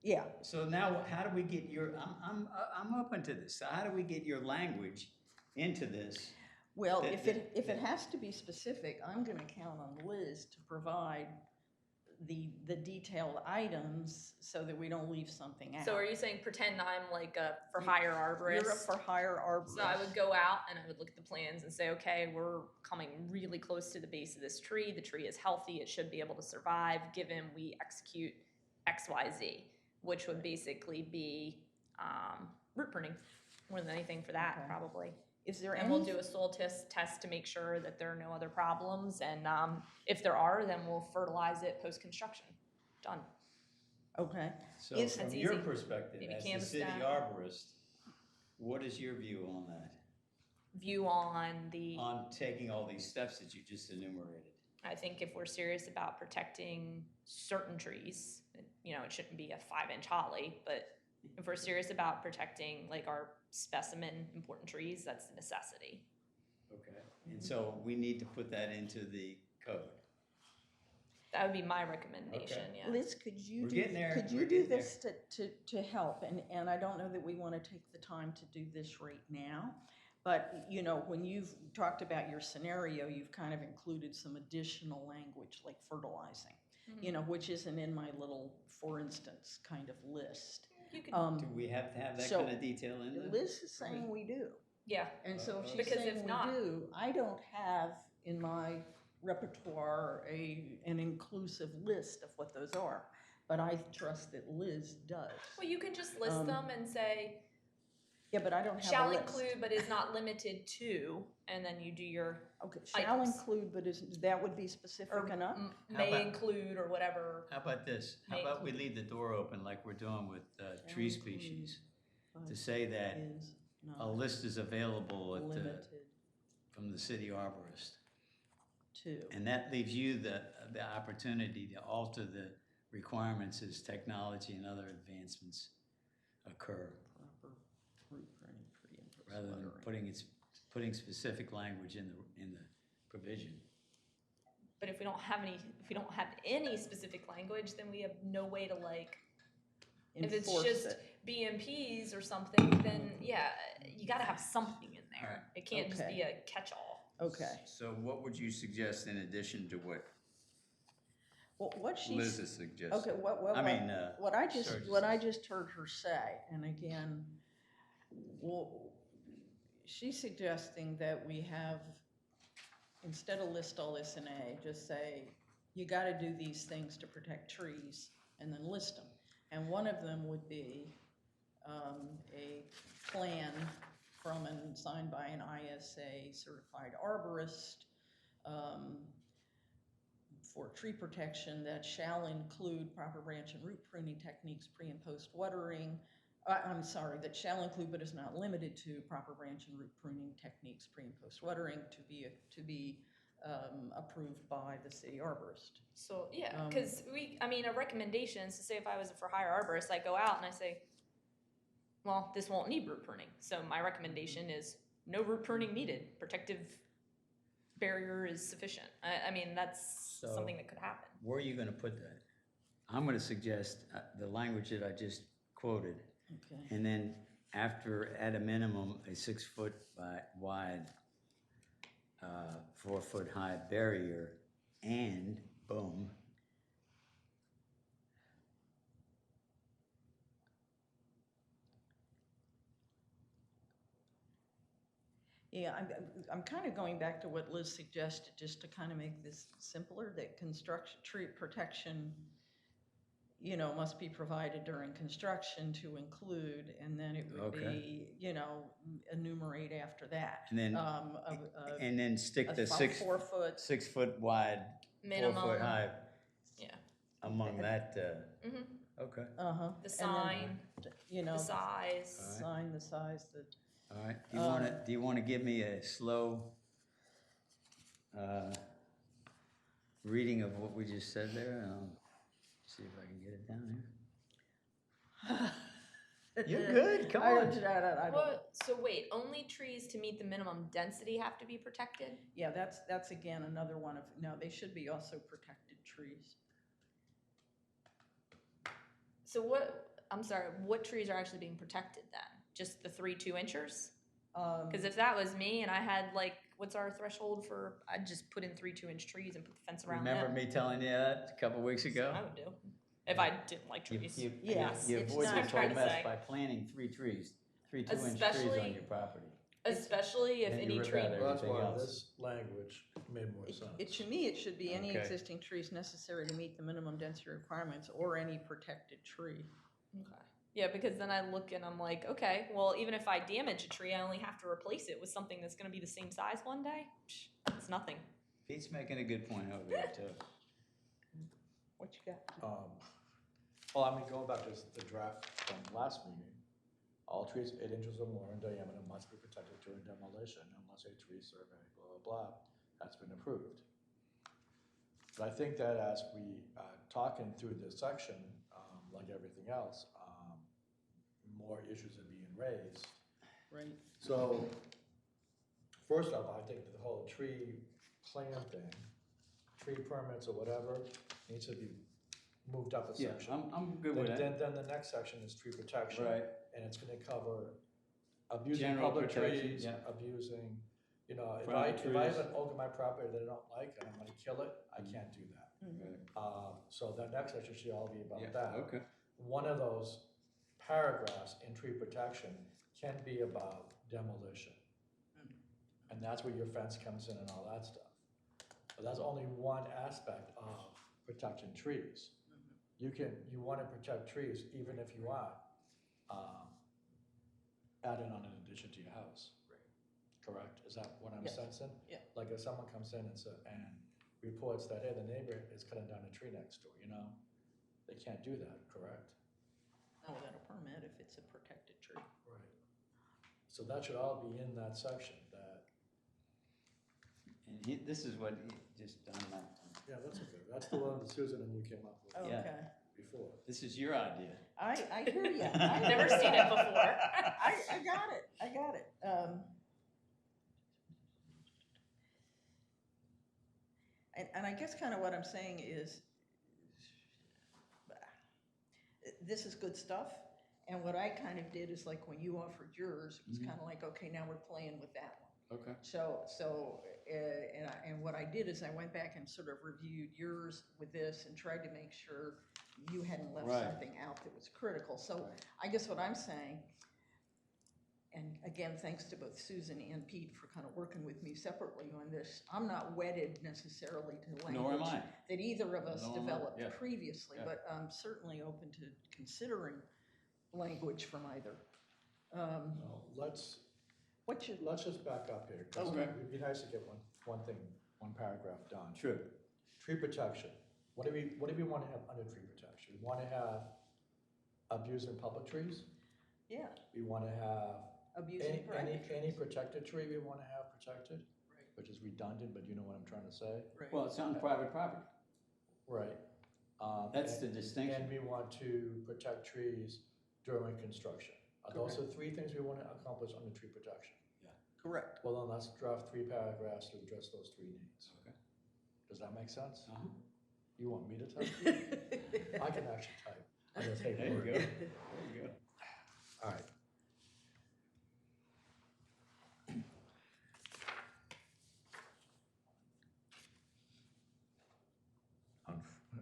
yeah. So now, how do we get I'm open to this. So how do we get your language into this? Well, That- if it has to be specific, I'm gonna count on Liz to provide the detailed items so that we don't leave something out. So are you saying pretend I'm like a for hire arborist? You're a for hire arborist. So I would go out and I would look at the plans and say, okay, we're coming really close to the base of this tree. The tree is healthy. It should be able to survive given we execute X, Y, Z, which would basically be root pruning more than anything for that, Okay. probably. Is there And any? we'll do a soil test to make sure that there are no other problems. And if there are, then we'll fertilize it post-construction. Done. Okay. So Is- from That's your easy. perspective, Maybe as the canvas city down. arborist, what is your view on that? View on the, On taking all these steps that you just enumerated? I think if we're serious about protecting certain trees, it shouldn't be a 5-inch holly, but if we're serious about protecting like our specimen important trees, that's a necessity. Okay. And so we need to put that into the code. That would be my recommendation, Okay. yeah. Liz, could you We're do, getting there. could We're you do getting there. this to help? And I don't know that we want to take the time to do this right now, but when you've talked about your scenario, you've kind of included some additional language like fertilizing, which isn't in my little, for instance, kind of list. You could, Do we have to have that So, kind of detail in there? Liz is saying we do. yeah, And so if she's Because saying if we not- do, I don't have in my repertoire an inclusive list of what those are. But I trust that Liz does. well, you can just list them and say, Yeah, but I don't have a shall list. include but is not limited to, and then you do your, Okay, shall items. include, but that would be specific or enough? How may about- include or whatever. How about this? How May about we include. leave the door open like we're doing with tree Shall include, species? but To say that is a not list is available limited from the city arborist. to. And that leaves you the opportunity to alter the requirements as technology and other advancements occur, Proper root pruning, pre-and rather than post-watering. putting specific language in the provision. But if we don't have any specific language, then we have no way to if it's Enforce just it. BMPs or something, then yeah, you gotta have something in there. inherent. It can't just Okay. be a catch-all. Okay. So what would you suggest in addition to what Well, what she's. Liz is suggesting? Okay, what I just heard her say, and again, well, she's suggesting that we have, instead of list all this in A, just say, you gotta do these things to protect trees, and then list them. And one of them would be, a plan from and signed by an ISA certified arborist, for tree protection that shall include proper branch and root pruning techniques pre and post watering. That shall include but is not limited to proper branch and root pruning techniques pre and post watering to be approved by the city arborist. So, yeah, because a recommendation is to say if I was for hire arborist, I go out and I say, well, this won't need root pruning. So my recommendation is no root pruning needed. Protective barrier is sufficient. That's something that could happen. Where are you gonna put that? I'm gonna suggest the language that I just quoted. Okay. And then after, at a minimum, a 6 foot wide, 4 foot high barrier, and boom. Yeah, I'm kind of going back to what Liz suggested, just to kind of make this simpler, that tree protection, must be provided during construction to include, and then it would be, enumerate after that. And then stick the 4 foot. 6 foot wide, Minimum. 4 foot high Yeah. among that, Mhm. okay. The sign, the size. Sign, the size, All right, do you wanna give me a slow, reading of what we just said there? See if I can get it down here. You're good, come I on. don't. Well, so wait, only trees to meet the minimum density have to be protected? Yeah, that's again another one of, no, they should be also protected trees. So what trees are actually being protected then? Just the 3 2-inchers? Because if that was me and I had what's our threshold for, I'd just put in 3 2-inch trees and put the fence around them. Remember me telling you that a couple weeks ago? I would do, if I didn't like trees. Yes, You it's avoid not- this I'm trying whole to mess say. by planting 3 trees, 3 2-inch trees Especially- on your property. Especially if Then you any rip tree. out Well, that's everything why else. this language made more sense. To me, it should be any Okay. existing trees necessary to meet the minimum density requirements or any protected tree. Okay. Yeah, because then I look and I'm like, okay, well, even if I damage a tree, I only have to replace it with something that's going to be the same size one day. It's nothing. Pete's making a good point over there too. What you got? Going back to the draft from last meeting, all trees 8 inches or more in diameter must be protected during demolition unless a tree survey, blah, blah, blah, has been approved. But I think that as we talking through this section, like everything else, more issues are being raised. Right. So, first off, I think the whole tree plan thing, tree permits or whatever, needs to be moved up a Yeah, section. I'm good with that. Then the next section is tree protection. Right. And it's gonna cover abusing General public protection, trees, yeah. abusing, if Private I have trees. an oak in my property that I don't like and I'm gonna kill it, I Mm-hmm. can't do that. Right. So the next section should all be about Yeah, that. okay. One of those paragraphs in tree protection can be about demolition. And that's where your fence comes in and all that stuff. But that's only one aspect of protecting trees. You wanna protect trees even if you are, adding on an addition to your house. Correct? Is that what I'm Yes. sensing? Yeah. Like if someone comes in and reports that, hey, the neighbor is cutting down a tree next door, they can't do that, correct? Not without a permit if it's a protected tree. Right. So that should all be in that section, that, And this is what he just done that. yeah, that's okay. That's the one that Susan and you came up with Yeah. Okay. before. This is your idea. I hear you. I've never seen it before. I got it. I got it. And I guess kind of what I'm saying is, this is good stuff, And what I kind of did is like when you offered yours, it was Mhm. kind of like, okay, now we're playing with that one. Okay. And what I did is I went back and sort of reviewed yours with this and tried to make sure you hadn't left Right. something out that was critical. So I guess what I'm saying, and again, thanks to both Susan and Pete for kind of working with me separately on this, I'm not wedded necessarily to Nor am language I. that either of us Nor am I. developed Yeah. previously, Yeah. but I'm certainly open to considering language from either. Well, let's just back up here, because Okay. it'd be nice to get one paragraph done. True. Tree protection. What do we want to have under tree protection? We want to have abusing public trees. Yeah, We want to have abusing private trees. any protected tree we want to have protected, Right. which is redundant, but you know what I'm trying to say. Right. Well, it's on private property. Right. That's the And distinction. we want to protect trees during construction. Are those the three things we want to accomplish under tree protection? Correct. Well, then let's draft 3 paragraphs to address those 3 needs. Okay. Does that make sense? Uh-huh. You want me to type? I can actually type. I just hate There you Word. go. There you go. All right.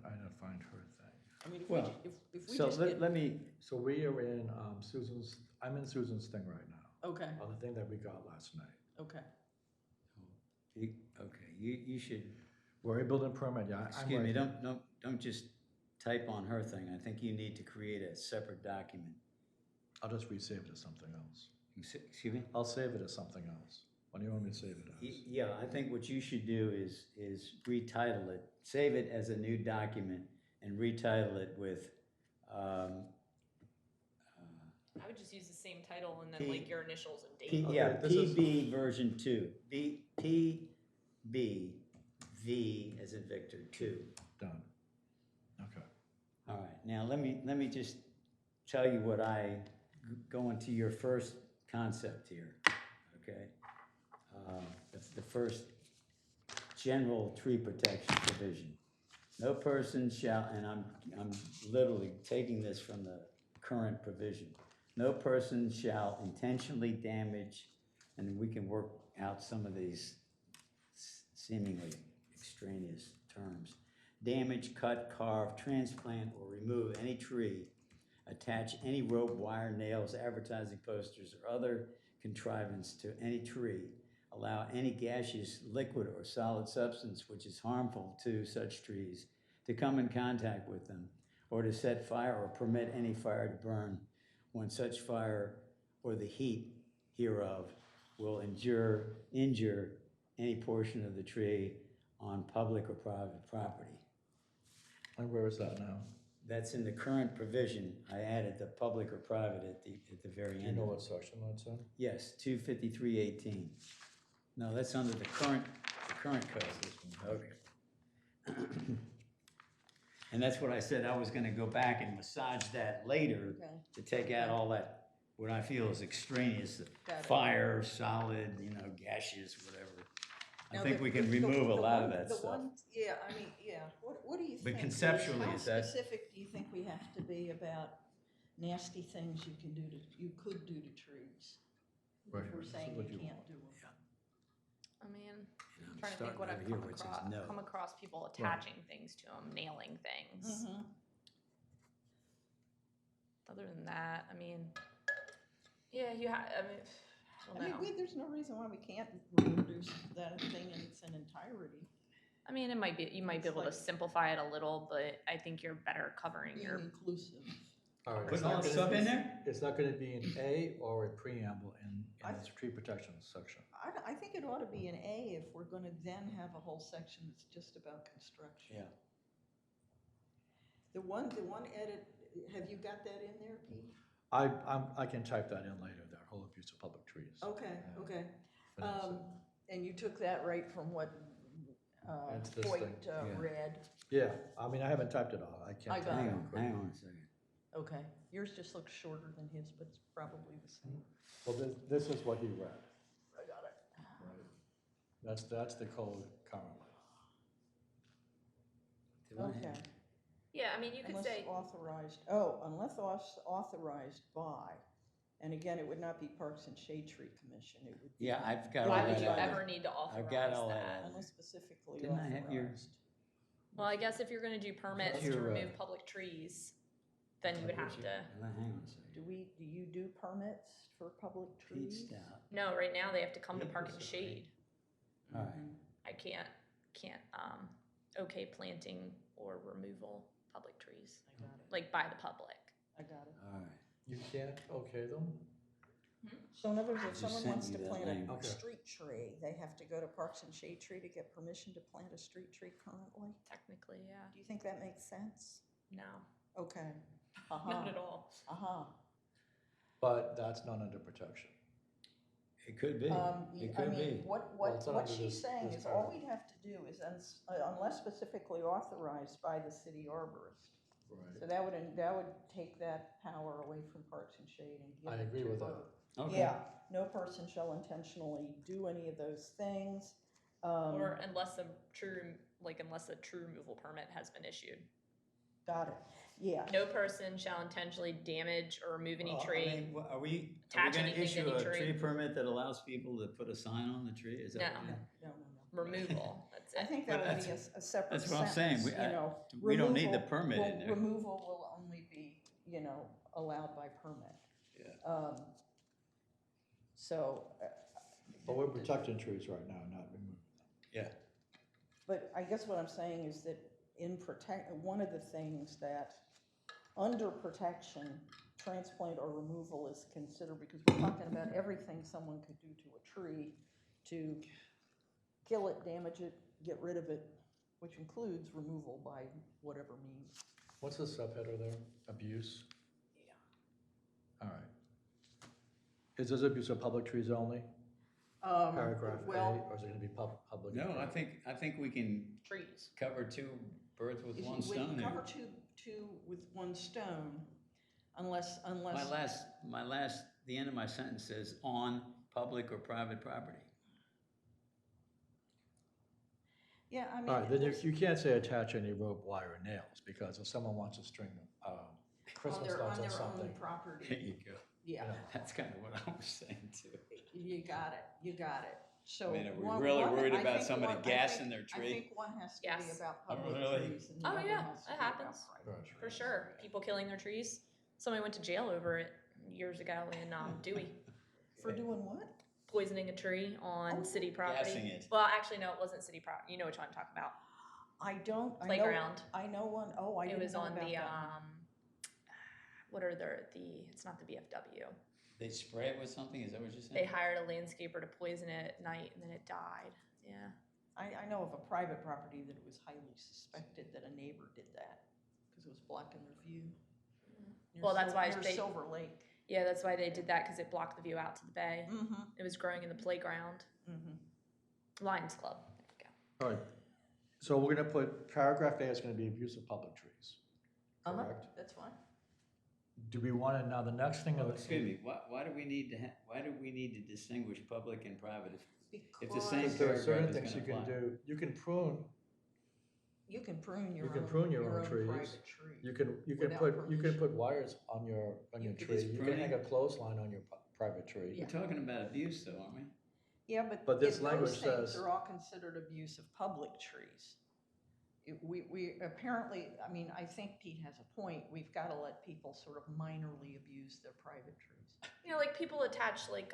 I didn't find her thing. I mean, Well, if we So just get, let me, So we are in I'm in Susan's thing right now, okay, on the thing that we got last night. okay. okay, you should, We're a building permit, yeah. I'm excuse me, right. don't just type on her thing. I think you need to create a separate document. I'll just resave it as something else. Excuse me? I'll save it as something else. What do you want me to save it as? Yeah, I think what you should do is retitle it, save it as a new document and retitle it with, I would just use the same title and then P- like your initials and date. yeah, Okay, this is- PB version 2, PB, V as in Victor, 2. Done. Okay. All right, now let me just tell you what go into your first concept here, okay? The first general tree protection provision. No person shall, and I'm literally taking this from the current provision. No person shall intentionally damage, and we can work out some of these seemingly extraneous terms. Damage, cut, carve, transplant, or remove any tree, attach any rope, wire, nails, advertising posters, or other contrivance to any tree, allow any gaseous, liquid, or solid substance which is harmful to such trees to come in contact with them, or to set fire or permit any fire to burn when such fire or the heat hereof will injure any portion of the tree on public or private property. And where is that now? That's in the current provision. I added the public or private at the very Do you end. know what section that's in? Yes, 253.18. No, that's under the current code. Okay. And that's what I said, I was gonna go back and massage that later Okay. to take out all that, what I feel is extraneous, Got it. fire, solid, gaseous, whatever. I Now, think the- we can the- remove a the lot of one- that the stuff. one- Yeah, I mean, yeah, what do you But think? conceptually, is that- How specific do you think we have to be about nasty things you could do to trees? Right If here. we're This is saying what you you can't do them. I mean, And I'm trying to think what starting I've over come here, which across. is no. Come across people attaching things to them, nailing things. Mhm. Other than that, I mean, yeah, I mean, I I don't mean, know. there's no reason why we can't reproduce that thing in its entirety. I mean, you might be able to simplify it a little, but I think you're better covering Being your. inclusive. All right. Putting it's not all the gonna stuff be- in there? It's not gonna be an A or a preamble in I- this tree protection section. I think it ought to be an A if we're gonna then have a whole section that's just about construction. Yeah. The one edit, have you got that in there, Pete? I can type that in later, that whole abuse of public trees. Okay, Yeah. okay. Finesse it. And you took that right from what It's this Hoyte thing, yeah. read? Yeah, I mean, I haven't typed it all, I I can't. got type it. it Hang quick. on a second. Okay, yours just looks shorter than his, but it's probably the same. Well, this is what he read. I got it. Right. That's the code currently. Do I have- Okay. Yeah, I mean, you could Unless say, authorized, unless authorized by, and again, it would not be Parks and Shade Tree Commission, it would be. Yeah, I've got all why that. would you out. ever need to I've got all authorize that. that? out. Unless specifically Didn't I have your- authorized. Well, I guess if you're gonna do permits to your, remove public trees, then you would have to, Well, hang on a second. Do you do permits for public Pete trees? Stout. no, right now they have to come to Yeah, Park and that's Shade. All right. I can't, okay planting or removal public trees, I got it, like by the public. I got it. All right. You can't okay them? So in other words, if Just someone sent wants you to that plant language. a Okay. street tree, they have to go to Parks and Shade Tree to get permission to plant a street tree currently? Technically, yeah. Do you think that makes sense? No, Okay. not at all. But that's not under protection. It could be. It I could mean, be. what Well, it's not what under she's this- saying this is all paragraph. we'd have to do is, unless specifically authorized by the city arborist. Right. So that would take that power away from Parks and Shade and give I it agree to with her. that. Okay. Yeah, no person shall intentionally do any of those things. Or unless a tree removal permit has been issued. Got it, yeah. No person shall intentionally damage or remove any Well, I tree. mean, are we attach gonna anything to issue any a tree. tree permit that allows people to put a sign on the tree? Is that? No. what it- No. Removal, that's I it. think But that would be a separate that's what I'm saying. sentence, you know. We don't need the removal permit in will- there. Removal will only be, allowed by permit. Yeah. So, But we're protecting trees right now, not removing them. Yeah. but I guess what I'm saying is that one of the things that, under protection, transplant or removal is considered, because we're talking about everything someone could do to a tree to kill it, damage it, get rid of it, which includes removal by whatever means. What's the subheader there? Abuse? Yeah. All right. Is this abuse of public trees only? Paragraph A, well, or is it gonna be public? No, I think we can Trees. cover two birds with one we stone can cover here. two with one stone, unless. The end of my sentence says on public or private property. Yeah, I mean. All right, then there's- you can't say attach any rope, wire, or nails, because if someone wants to string Christmas on lights or their own something. There property, you go. yeah, That's kind of what I was saying too. you got it. So. I mean, are we one- really one- worried I about think somebody one- gassing their I tree? think one has to be Yes. about Oh, public really? trees and the Oh, other yeah, has to that be about happens. private Right. trees. For sure. People killing their trees. Somebody went to jail over it years ago in Dewey, For doing what? poisoning a tree on Oh. city property. Gassing it. Well, actually, no, it wasn't city property. You know which one I'm talking about. I don't, I know, Playground. I know one, I It didn't was know on about the, that. what are it's not the VFW. They spray it with something, is that what you're saying? They hired a landscaper to poison it at night and then it died. Yeah. I know of a private property that it was highly suspected that a neighbor did that, because it was blocking their view. Near Well, that's why near they- Silver Lake. Yeah, that's why they did that, because it blocked the view out to the bay. Mm-hmm, It was growing in the playground. Lions Club. There we go. All right, so we're gonna put, paragraph A is gonna be abuse of public trees, correct? That's fine. Do we wanna, now the next thing, Oh, excuse me, why do we need to distinguish public and private? If the same Because there are certain paragraph is things you gonna can apply. do, you can prune, You can prune your You own. can prune your own trees. private tree. you can Without put permission. wires on your You could- tree, Is you can pruning- hang a clothesline on your private tree. Yeah. We're talking about abuse though, aren't we? Yeah, But but this if language those things says- are all considered abuse of public trees. We apparently, I mean, I think Pete has a point, we've gotta let people sort of minorly abuse their private trees. You know, like people attach like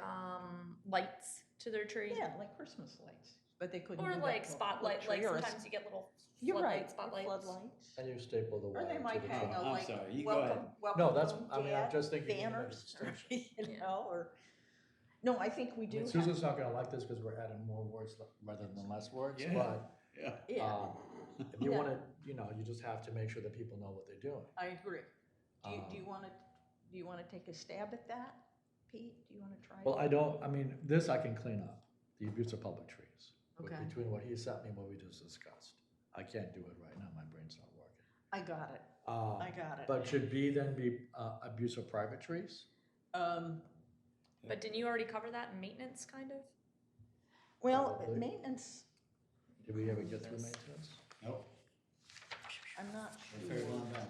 lights to their tree. Yeah, like Christmas lights, but they couldn't Or do that like to a spotlight, public like tree or a- sometimes you get little You're right, floodlight spotlights. floodlights. And you staple the Or wire they to might the hang tree. a I'm like, sorry, you go ahead. welcome No, that's, home, I mean, I'm Dad just thinking. you know, banners, or, distinction. you Yeah. know, or, no, I think we I do mean, have. Susan's not gonna like this because we're adding more words rather than less words, Yeah. but, Yeah. Yeah, if you Yeah. wanna, you just have to make sure that people know what they're doing. I agree. Do Um, you wanna take a stab at that, Pete? Do you wanna try? Well, it? I mean, this I can clean up, the abuse of public trees. Okay. Between what he sent me and what we just discussed. I can't do it right now, my brain's not working. I got it, Um, I got it. But should B then be abuse of private trees? But didn't you already cover that in maintenance, kind of? Well, Probably. maintenance, Did we ever get through maintenance? Nope. I'm not a very sure. long time.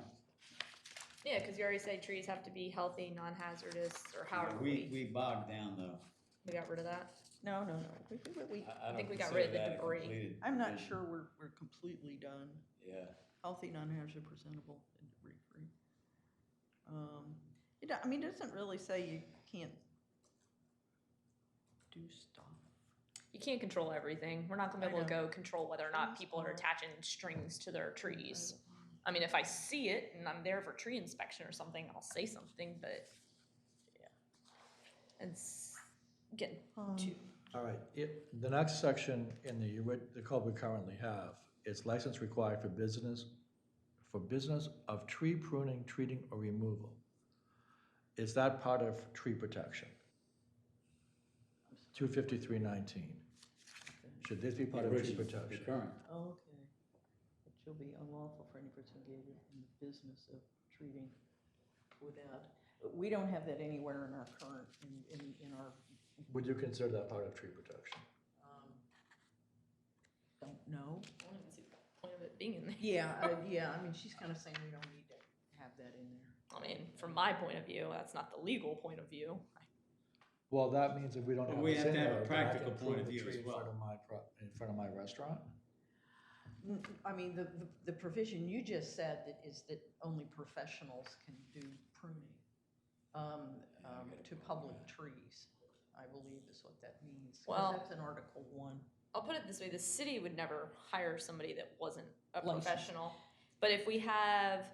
Yeah, because you already say trees have to be healthy, non-hazardous, or Yeah, however we bogged down though. we got rid of that. No. I think don't we got consider rid of the that a debris. completed I'm not vision. sure we're completely done. Yeah, Healthy, non-hazardous, presentable, and debris-free. I mean, it doesn't really say you can't do stuff. You can't control everything. We're not gonna be I able to know. go control whether or not Trees people are are- attaching strings to their trees. I mean, if I see it and I'm there for tree inspection or something, I'll say something, but yeah. It's getting too. All right, the next section in the code we currently have is license required for business of tree pruning, treating, or removal. Is that part of tree protection? 25319. Should this be the part of tree original, the protection? current. Okay. It shall be unlawful for any person engaged in the business of treating without, we don't have that anywhere in our current, in our, Would you consider that part of tree protection? don't know. I don't even see the point of it being in there. Yeah, I mean, she's kind of saying we don't need to have that in there. I mean, from my point of view, that's not the legal point of view. Well, that means if we don't But have we this have in to have a there, then I practical can point prune of the view tree as well. in front of my restaurant? I mean, the provision you just said that is that only professionals can do pruning to public trees, I believe is what that means. 'Cause Well- that's in Article 1. I'll put it this way, the city would never hire somebody that wasn't a Licensed. professional. But if we have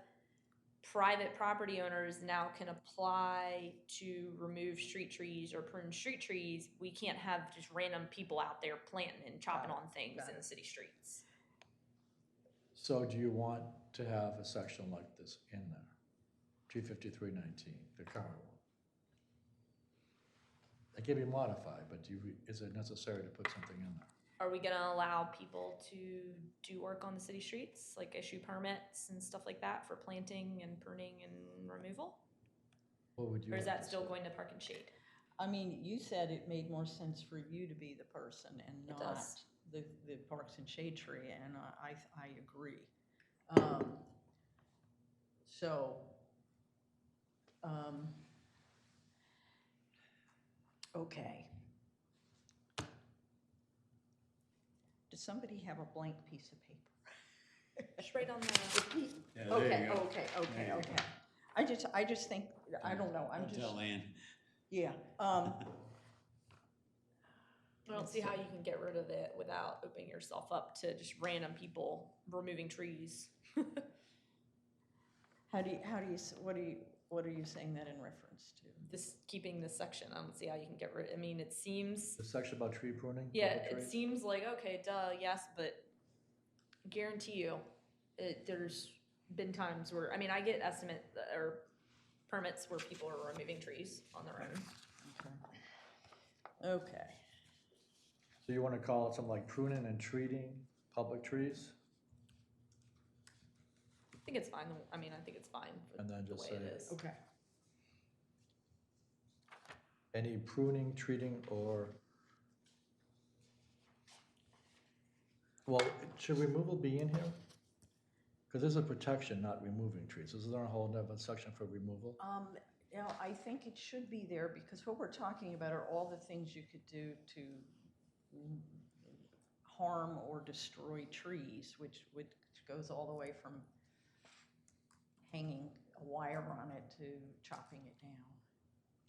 private property owners now can apply to remove street trees or prune street trees, we can't have just random people out there planting and chopping Got it, on things got in it. the city streets. So do you want to have a section like this in there? 25319, the current one. It can be modified, but is it necessary to put something in there? Are we gonna allow people to do work on the city streets, like issue permits and stuff like that for planting and pruning and removal? What would you? Or is like that to still see? going to Park and Shade? I mean, you said it made more sense for you to be the person and It not does. the Parks and Shade Tree, and I agree. Okay. Does somebody have a blank piece of paper? Just right on the, Yeah, there you go. Okay. There you go. I just think, I don't know, I'm Don't just, tell Ann. yeah. I don't see how you can get rid of it without opening yourself up to just random people removing trees. What are you saying that in reference to? This, keeping this section, I don't see how you can get rid, I mean, it seems, The section about tree pruning? yeah, public it trees? seems like, okay, duh, yes, but guarantee you, there's been times where, I mean, I get estimate, or permits where people are removing trees on their own. Okay. So you want to call it something like pruning and treating public trees? I think it's fine, I mean, I think it's fine And then the just way say- it is. Okay. Any pruning, treating, or, well, should removal be in here? Because this is a protection, not removing trees. Is there a whole other section for removal? I think it should be there because what we're talking about are all the things you could do to harm or destroy trees, which goes all the way from hanging a wire on it to chopping it down.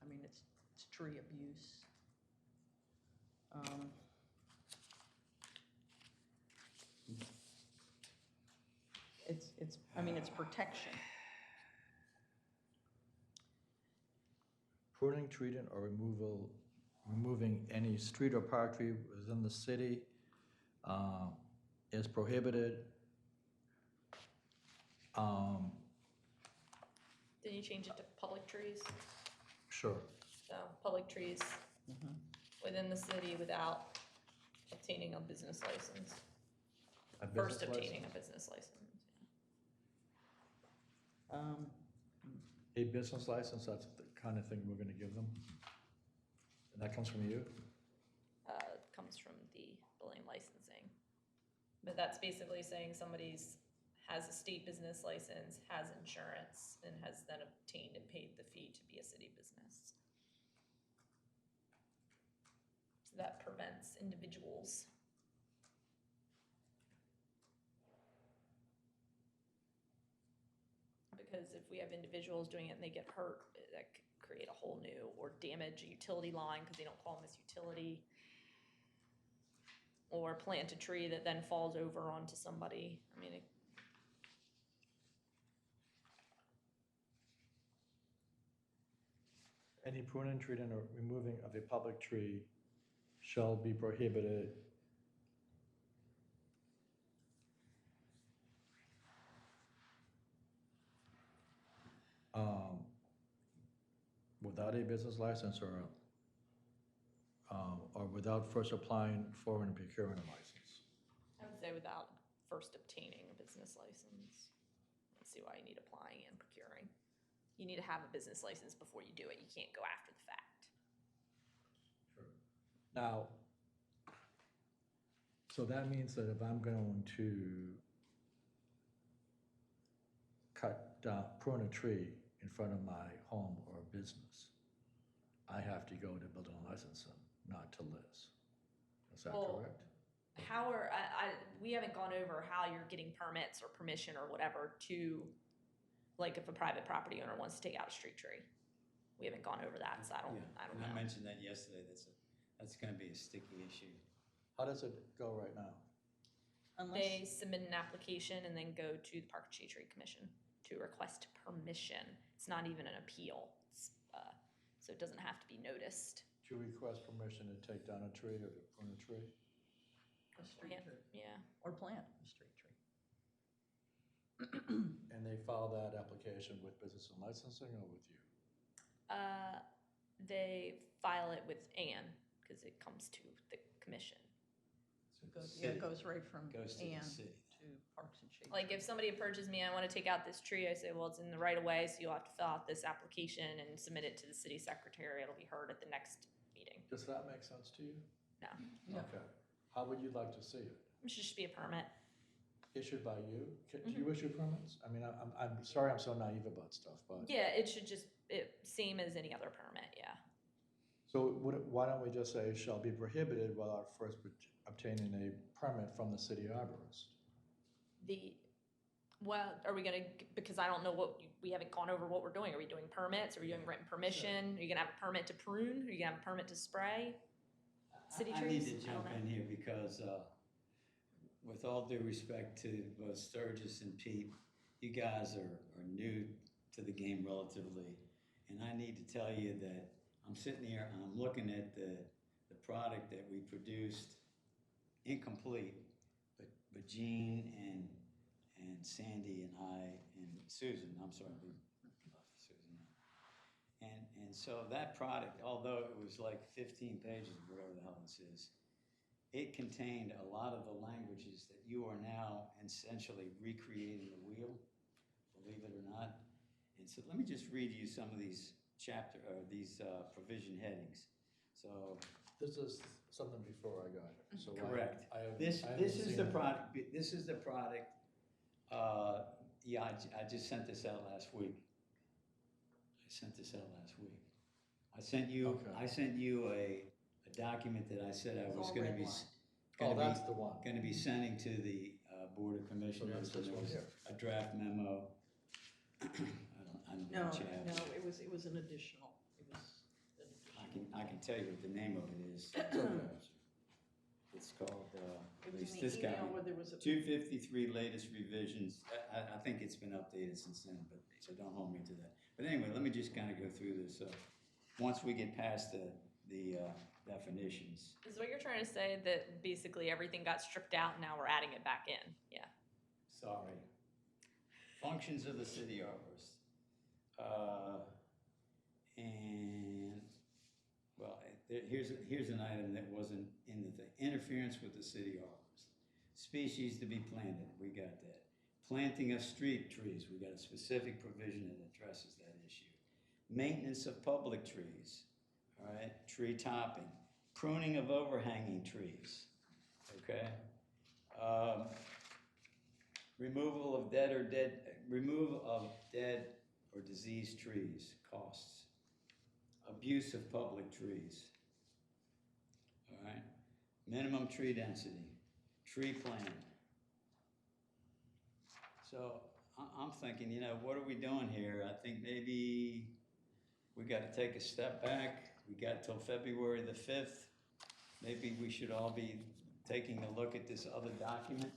I mean, it's tree abuse. It's protection. Pruning, treating, or removing any street or park tree within the city is prohibited. Did you change it to public trees? Sure. So, public trees Mhm. within the city without obtaining a business license. A First business obtaining a license? business license. A business license, that's the kind of thing we're gonna give them? And that comes from you? Comes from the building licensing. But that's basically saying somebody's has a state business license, has insurance, and has then obtained and paid the fee to be a city business. So that prevents individuals. Because if we have individuals doing it and they get hurt, that could create a whole new, or damage a utility line because they don't call them as utility. Or plant a tree that then falls over onto somebody. I mean, Any pruning, treating, or removing of a public tree shall be prohibited without a business license or without first applying for and procuring a license. I would say without first obtaining a business license. Let's see why you need applying and procuring. You need to have a business license before you do it. You can't go after the fact. Now, so that means that if I'm going to prune a tree in front of my home or business, I have to go to building and licensing, not to Liz. Is that Well, correct? How are, we haven't gone over how you're getting permits or permission or whatever to, like if a private property owner wants to take out a street tree. We haven't gone over that, so I don't And know. I mentioned that yesterday, that's gonna be a sticky issue. How does it go right now? They submit an application and then go to the Park and Shade Tree Commission to request permission. It's not even an appeal, so it doesn't have to be noticed. To request permission to take down a tree or to prune a tree? A street tree, Yeah. or plant a street tree. And they file that application with business and licensing or with you? They file it with Ann, because it comes to the commission. It goes right from Goes to the Ann city. to Parks and Shade. Like if somebody approaches me, I want to take out this tree, I say, well, it's in the right of way, so you'll have to fill out this application and submit it to the city secretary. It'll be heard at the next meeting. Does that make sense to you? No, No. Okay. How would you like to see it? it should just be a permit. Issued by you? Do you issue permits? I mean, I'm sorry I'm so naive about stuff, but. Yeah, it should just, same as any other permit, yeah. So why don't we just say shall be prohibited without first obtaining a permit from the city arborist? Well, are we gonna, because I don't know we haven't gone over what we're doing. Are we doing permits? Are we doing written permission? Are you gonna have a permit to prune? Are you gonna have a permit to spray? City I trees? need to I don't jump know. in here because, with all due respect to both Sturgis and Pete, you guys are new to the game relatively. And I need to tell you that I'm sitting here, I'm looking at the product that we produced, incomplete, but Jean and Sandy and I and Susan, I'm sorry, Susan. And so that product, although it was like 15 pages, whatever the hell this is, it contained a lot of the languages that you are now essentially recreating the wheel, believe it or not. And so let me just read you some of these provision headings. So This is something before I got here. So correct. I haven't This is seen the it. product. This is the product. Yeah, I just sent this out last week. I sent you. Okay. I sent you a document that I said I It's was all going to red be. line. Oh, that's the one. Going to be sending to the Board of Commissioners. that's this and there one was here. a draft memo. I don't know No, what you have. no, it was an additional, it was an additional. I can tell you what the name of it is. It's called, It at was least in this the guy. email where there was a. 253 latest revisions. I think it's been updated since then, but, so don't hold me to that. But anyway, let me just kind of go through this. So, once we get past the definitions. Is what you're trying to say that basically everything got stripped out and now we're adding it back in? Yeah. Sorry. Functions of the city arborist. And, well, here's an item that wasn't in the thing. Interference with the city arborist. Species to be planted, we got that. Planting of street trees, we got a specific provision that addresses that issue. Maintenance of public trees, all right? Tree topping. Pruning of overhanging trees, okay? removal of dead or diseased trees, costs. Abuse of public trees. All right, minimum tree density, tree plan. So I'm thinking, you know, what are we doing here? I think maybe we gotta take a step back. We got till February the 5th. Maybe we should all be taking a look at this other document.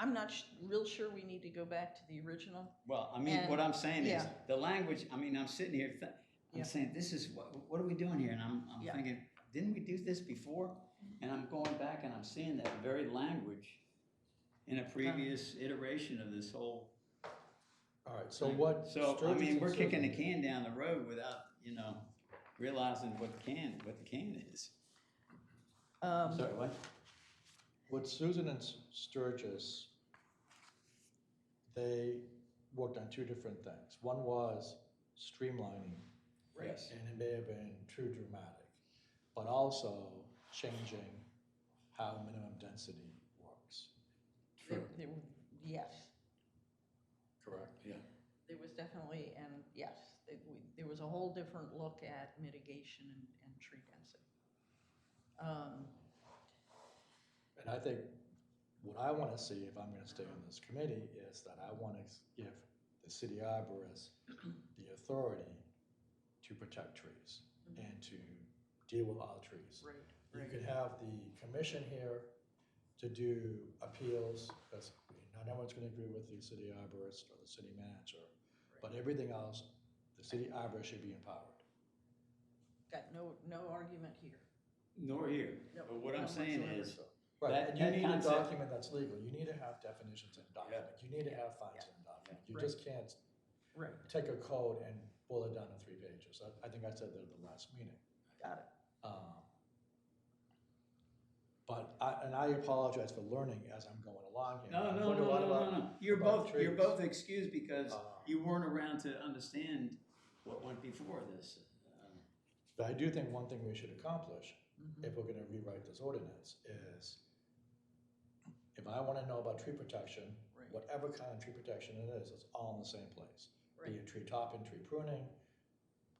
I'm not real sure we need to go back to the original. Well, I mean, And- what I'm saying is, yeah. the language, I mean, I'm sitting here, I'm Yeah. saying, this is, what are we doing here? And I'm Yeah. thinking, didn't we do this before? And I'm going back and I'm seeing that very language in a previous iteration of this whole. All right, so thing. what? So, I Sturgis mean, and we're kicking the Susan- can down the road without, you know, realizing what the can is. Sorry, what? With Susan and Sturgis, they worked on two different things. One was streamlining, Yes. and it may have been too dramatic, but also changing how minimum density works. Yes, Correct? Yeah. there was definitely, and yes, there was a whole different look at mitigation and tree density. And I think what I want to see, if I'm going to stay on this committee, is that I want to give the city arborist the authority to protect trees and to deal with all trees. Right. You could have the commission here to do appeals, because not everyone's going to agree with the city arborist or the city manager, but everything else, the city arborist should be empowered. Got no argument here. Nor here. No, But what I'm none saying whatsoever. is, Right, That- and you that need a concept- document that's legal, you need to have definitions in a document, you need to have fines in a document. You Right. just can't Right, take a code and boil it down to 3 pages. I think I said that at the last meeting. got it. But I apologize for learning as I'm going along here. no, I've no, learned a no, lot no, about- no, no. You're about you're trees. both excused because Uh, you weren't around to understand what went before this. But I do think one thing we should accomplish, Mhm. if we're gonna rewrite this ordinance, is if I wanna know about tree protection, Right. whatever kind of tree protection it is, it's all in the same place. Be Right. it tree topping, tree pruning,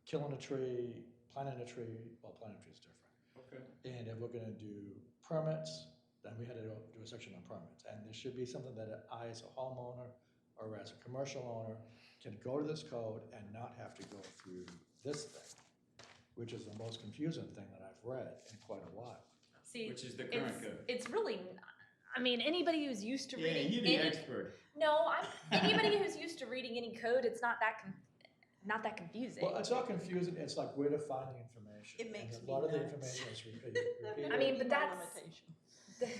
killing a tree, planting a tree, well, planting a tree is different. Okay. And if we're gonna do permits, then we had to do a section on permits. And there should be something that I, as a homeowner or as a commercial owner, can go to this code and not have to go through this thing, which is the most confusing thing that I've read in quite a while. See, Which is the current it's, code. it's really, I mean, anybody who's used to Yeah, reading you're the any, expert. no, anybody who's used to reading any code, it's not that confusing. Well, it's not confusing, it's like where to find the information. It makes And me a lot of the nuts. information is repeated. I mean, but My that's- limitation.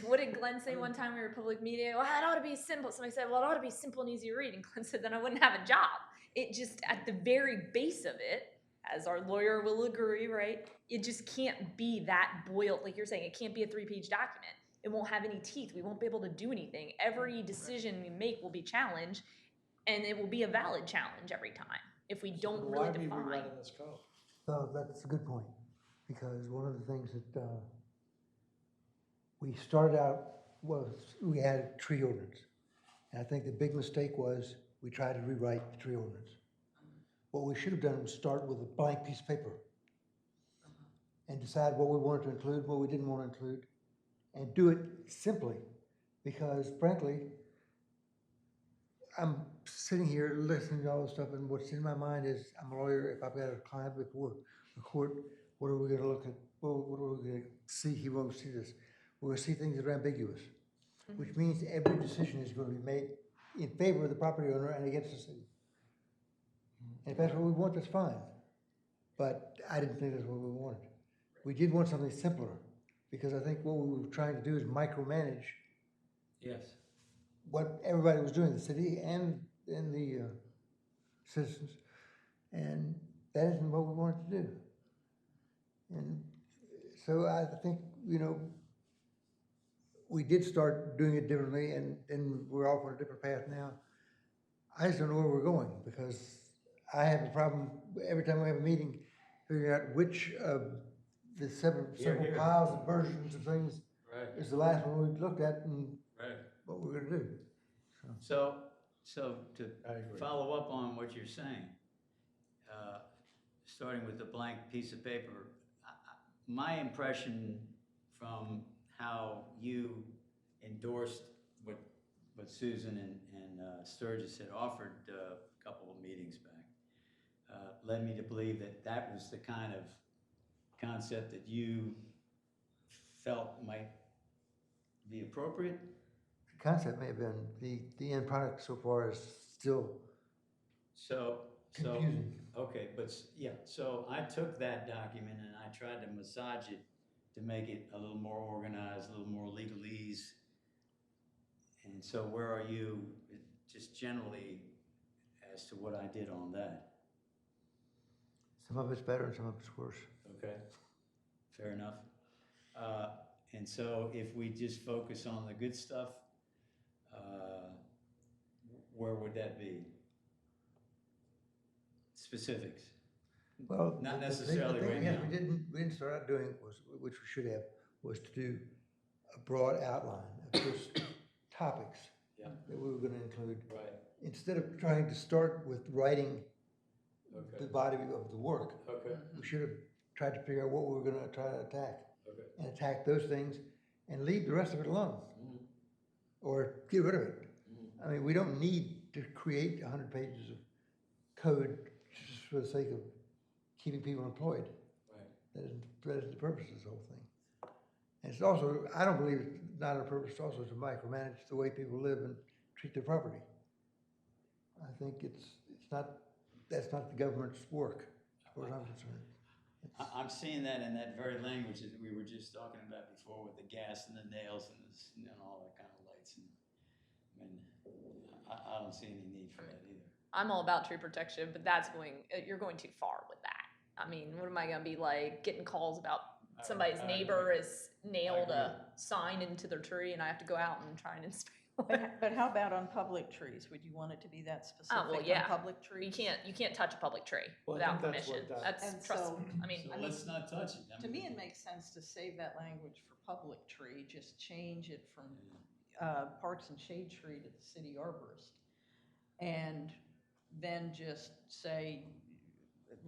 What did Glenn say one time we were at a public meeting? Well, it ought to be simple. Somebody said, well, it ought to be simple and easy to read. And Glenn said, then I wouldn't have a job. It just, at the very base of it, as our lawyer will agree, right? It just can't be that boiled, like you're saying, it can't be a 3-page document. It won't have any teeth. We won't be able to do anything. Every decision we make will be challenged, and it will be a valid challenge every time if we don't Why really are we define. rewriting this code? So that's a good point, because one of the things that we started out was, we had a tree ordinance. And I think the big mistake was, we tried to rewrite the tree ordinance. What we should have done was start with a blank piece of paper and decide what we wanted to include, what we didn't want to include, and do it simply, because frankly, I'm sitting here listening to all this stuff, and what's in my mind is, I'm a lawyer, if I've got a client before a court, what are we gonna look at, what are we gonna see, he won't see this. We're gonna see things that are ambiguous, which means every decision is gonna be made in favor of the property owner and against the city. And if that's what we want, that's fine, but I didn't think that's what we wanted. We did want something simpler, because I think what we were trying to do is micromanage Yes. what everybody was doing, the city and the citizens, and that isn't what we wanted to do. And so I think, we did start doing it differently, and we're off on a different path now. I just don't know where we're going, because I have a problem every time we have a meeting, figuring out which of the several Here. piles and versions of things Right, It's the last one we looked at and right. what we're gonna do. So to I agree. follow up on what you're saying, starting with the blank piece of paper, my impression from how you endorsed what Susan and Sturgis had offered a couple of meetings back, led me to believe that that was the kind of concept that you felt might be appropriate. The concept may have been, the end product so far is still So, confusing. okay, but, yeah, so I took that document and I tried to massage it to make it a little more organized, a little more legalese. And so where are you, just generally, as to what I did on that? Some of it's better and some of it's worse. Okay, fair enough. And so if we just focus on the good stuff, where would that be? Specifics. Well, Not the necessarily thing right is, now. we didn't start out doing was, which we should have, was to do a broad outline of just topics Yeah. that we were gonna include. Right, Instead of trying to start with writing the okay, body of the work, okay, we should have tried to figure out what we were gonna try to attack. okay. And attack those things and leave the rest of it alone, Mhm, or get rid of it. mhm. I mean, we don't need to create 100 pages of code just for the sake of keeping people employed. Right, That isn't the purpose of this whole thing. And it's also, I don't believe it's not a purpose also to micromanage the way people live and treat their property. I think that's not the government's work, as far as I'm concerned. I'm seeing that in that very language that we were just talking about before with the gas and the nails and this, and all that kind of lights. And I don't see any need for that either. I'm all about tree protection, but you're going too far with that. I mean, what am I gonna be like, getting calls about somebody's I neighbor agree. has nailed a agree. sign into their tree and I have to go out and try and inspect. But how about on public trees? Would you want it to be that specific on yeah. public You trees? you can't touch a public tree Well, I without think that's permission. what That's, And trust, so- I mean, So I mean, let's not touch it. I To me, mean, it makes sense to save that language for public tree, just change it from parks and shade tree to the city arborist. And then just say,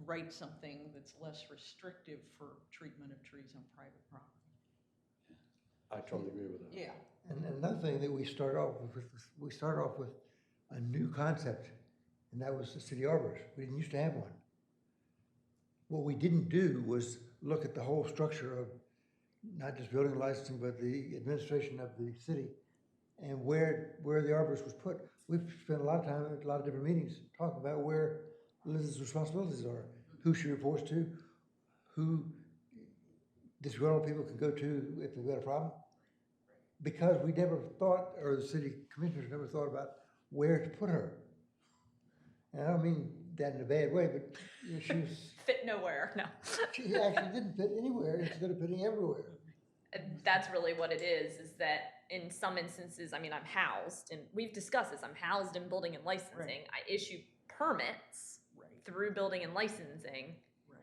write something that's less restrictive for treatment of trees on private property. I totally agree with that. Yeah. And another thing that we started off with a new concept, and that was the city arborist. We didn't used to have one. What we didn't do was look at the whole structure of not just building and licensing, but the administration of the city and where the arborist was put. We've spent a lot of time at a lot of different meetings talking about where Liz's responsibilities are, who she reports to, who disgruntled people can go to if they've got a problem. Because we never thought, or the city commissioners never thought about where to put her. And I don't mean that in a bad way, but you know, fit nowhere, no. she actually didn't fit anywhere instead of fitting everywhere. And that's really what it is that in some instances, I mean, I'm housed, and we've discussed this, I'm housed in building and licensing. Right. I issue permits Right. through building and licensing, Right.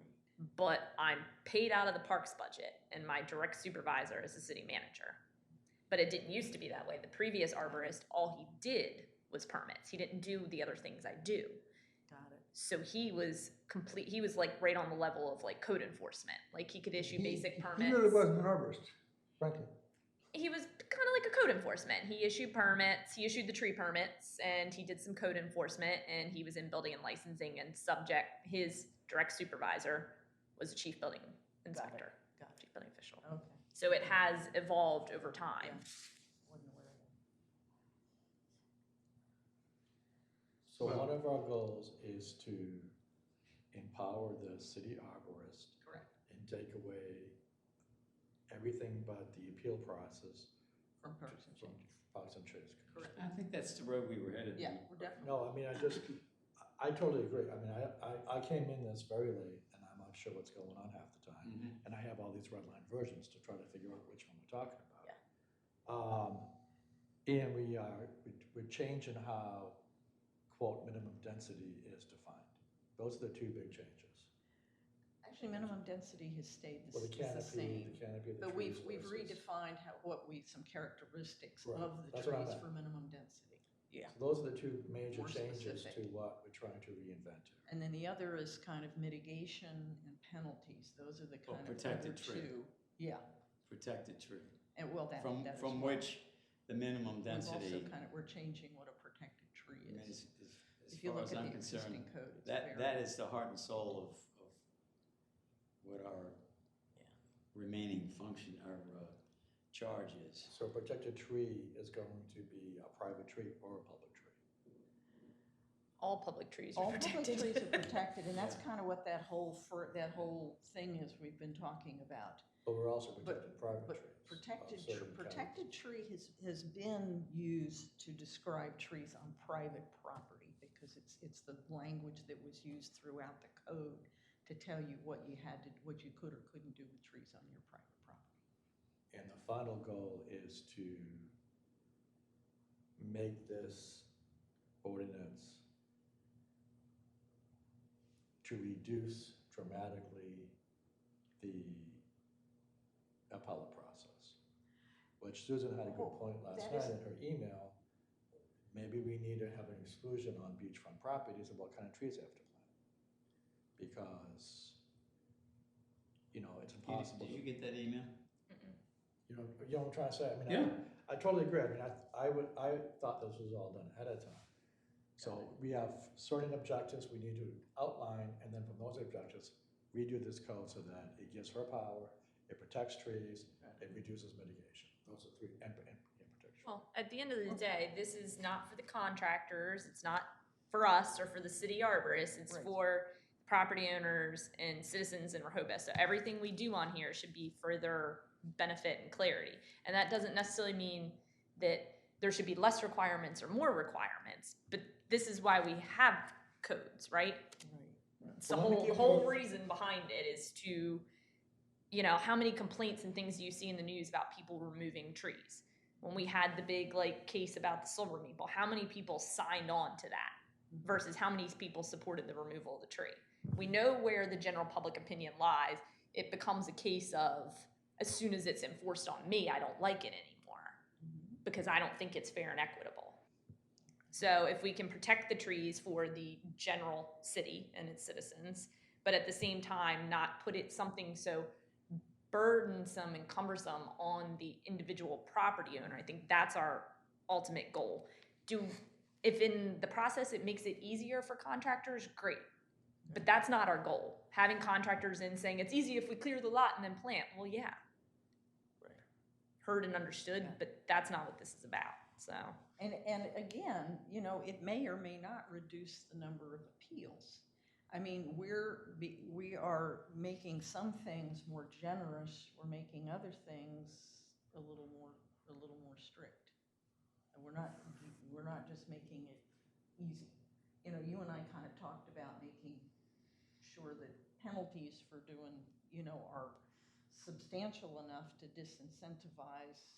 but I'm paid out of the parks budget, and my direct supervisor is the city manager. But it didn't used to be that way. The previous arborist, all he did was permits. He didn't do the other things I do. Got it. So he was like right on the level of like code enforcement. Like he could issue basic permits. He really wasn't an arborist, frankly. He was kind of like a code enforcement. He issued permits, he issued the tree permits, and he did some code enforcement, and he was in building and licensing, and his direct supervisor was the chief building inspector, Got it. chief building official. Okay. So it has evolved over time. Yeah. Wasn't aware of that. So one of our goals is to empower the city arborist Correct. and take away everything but the appeal process From Parks and from Shade. Parks and Shades. Correct. I think that's the road we were headed. Yeah, we're definitely. No, I mean, I totally agree. I mean, I came in this very late and I'm not sure what's going on half the time. Mhm. And I have all these red line versions to try to figure out which one we're talking about. Yeah. And we're changing how, quote, minimum density is defined. Those are the two big changes. Actually, minimum density has stayed Well, the the same. canopy of the But trees we've versus- redefined some characteristics Right, of the that's what I trees meant. for minimum density. Yeah. So those are the two major More changes to specific. what we're trying to reinvent here. And then the other is kind of mitigation and penalties. Those are the Oh, kind of protected other tree. two. Yeah, Protected tree, and well, that as from well. which the minimum We've density, also kind of, we're changing what a protected tree I mean, is. as If you far look as at I'm the concerned, existing code, it's that very. is the heart and soul of what our remaining function, our charge is. So a protected tree is going to be a private tree or a public tree. All public trees All are public protected. trees are protected, and that's Yeah. kind of what that whole thing is we've been talking about. But we're also But- protecting private But trees. protected tree has been used to describe trees on private property because it's the language that was used throughout the code to tell you what you could or couldn't do with trees on your private property. And the final goal is to make this ordinance to reduce dramatically the appellate process. Which Susan had a good point last that night is- in her email. Maybe we need to have an exclusion on beachfront properties of what kind of trees they have to plant. Because, it's impossible. Did you get that email? You know what I'm trying to say? I mean, Yeah. I totally agree. I mean, I thought this was all done ahead of time. So we have certain objectives we need to outline, and then from those objectives, redo this code so that it gives her power, it protects trees, it reduces mitigation. Those are three, and protection. Well, at the end of the day, this is not for the contractors, it's not for us or for the city arborists, it's Right. for property owners and citizens in Rehoboth. So everything we do on here should be for their benefit and clarity. And that doesn't necessarily mean that there should be less requirements or more requirements, but this is why we have codes, right? It's the Well, let me whole, give the whole you- reason behind it is to, how many complaints and things do you see in the news about people removing trees? When we had the big case about the silver maple, how many people signed on to that versus how many people supported the removal of the tree? We know where the general public opinion lies. It becomes a case of, as soon as it's enforced on me, I don't like it anymore because I don't think it's fair and equitable. So if we can protect the trees for the general city and its citizens, but at the same time not put it something so burdensome and cumbersome on the individual property owner, I think that's our ultimate goal. If in the process it makes it easier for contractors, great. But that's not our goal. Having contractors in saying it's easy if we clear the lot and then plant. Well, yeah. Heard and understood, but that's not what this is about. So And again, it may or may not reduce the number of appeals. I mean, we are making some things more generous, we're making other things a little more strict. And we're not just making it easy. You and I kind of talked about making sure that penalties for doing, are substantial enough to disincentivize,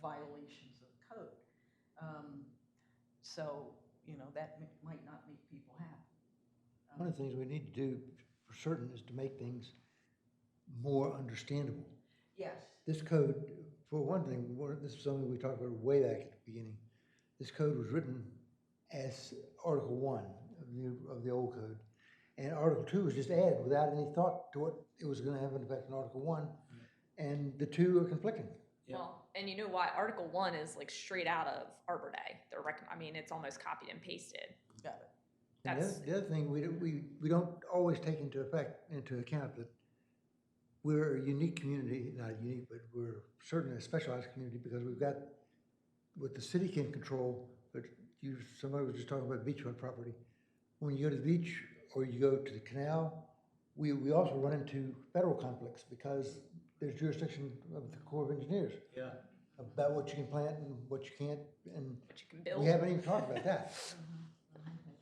violations of code. So, that might not make people happy. One of the things we need to do for certain is to make things more understandable. Yes. This code, for one thing, this is something we talked about way back at the beginning. This code was written as Article 1 of the old code. And Article 2 was just added without any thought to what it was going to have an effect on Article 1. And the two are conflicting. Yeah. well, and you know why? Article 1 is straight out of Arbor Day. It's almost copied and pasted. Got it. And That's the other thing, we don't always take into account that we're a unique community, not unique, but we're certainly a specialized community because we've got what the city can control, but somebody was just talking about beachfront property. When you go to the beach or you go to the canal, we also run into federal conflicts because there's jurisdiction of the Corps of Engineers Yeah. about what you can plant and what you can't, and what you can build. we haven't even talked about that. Interesting.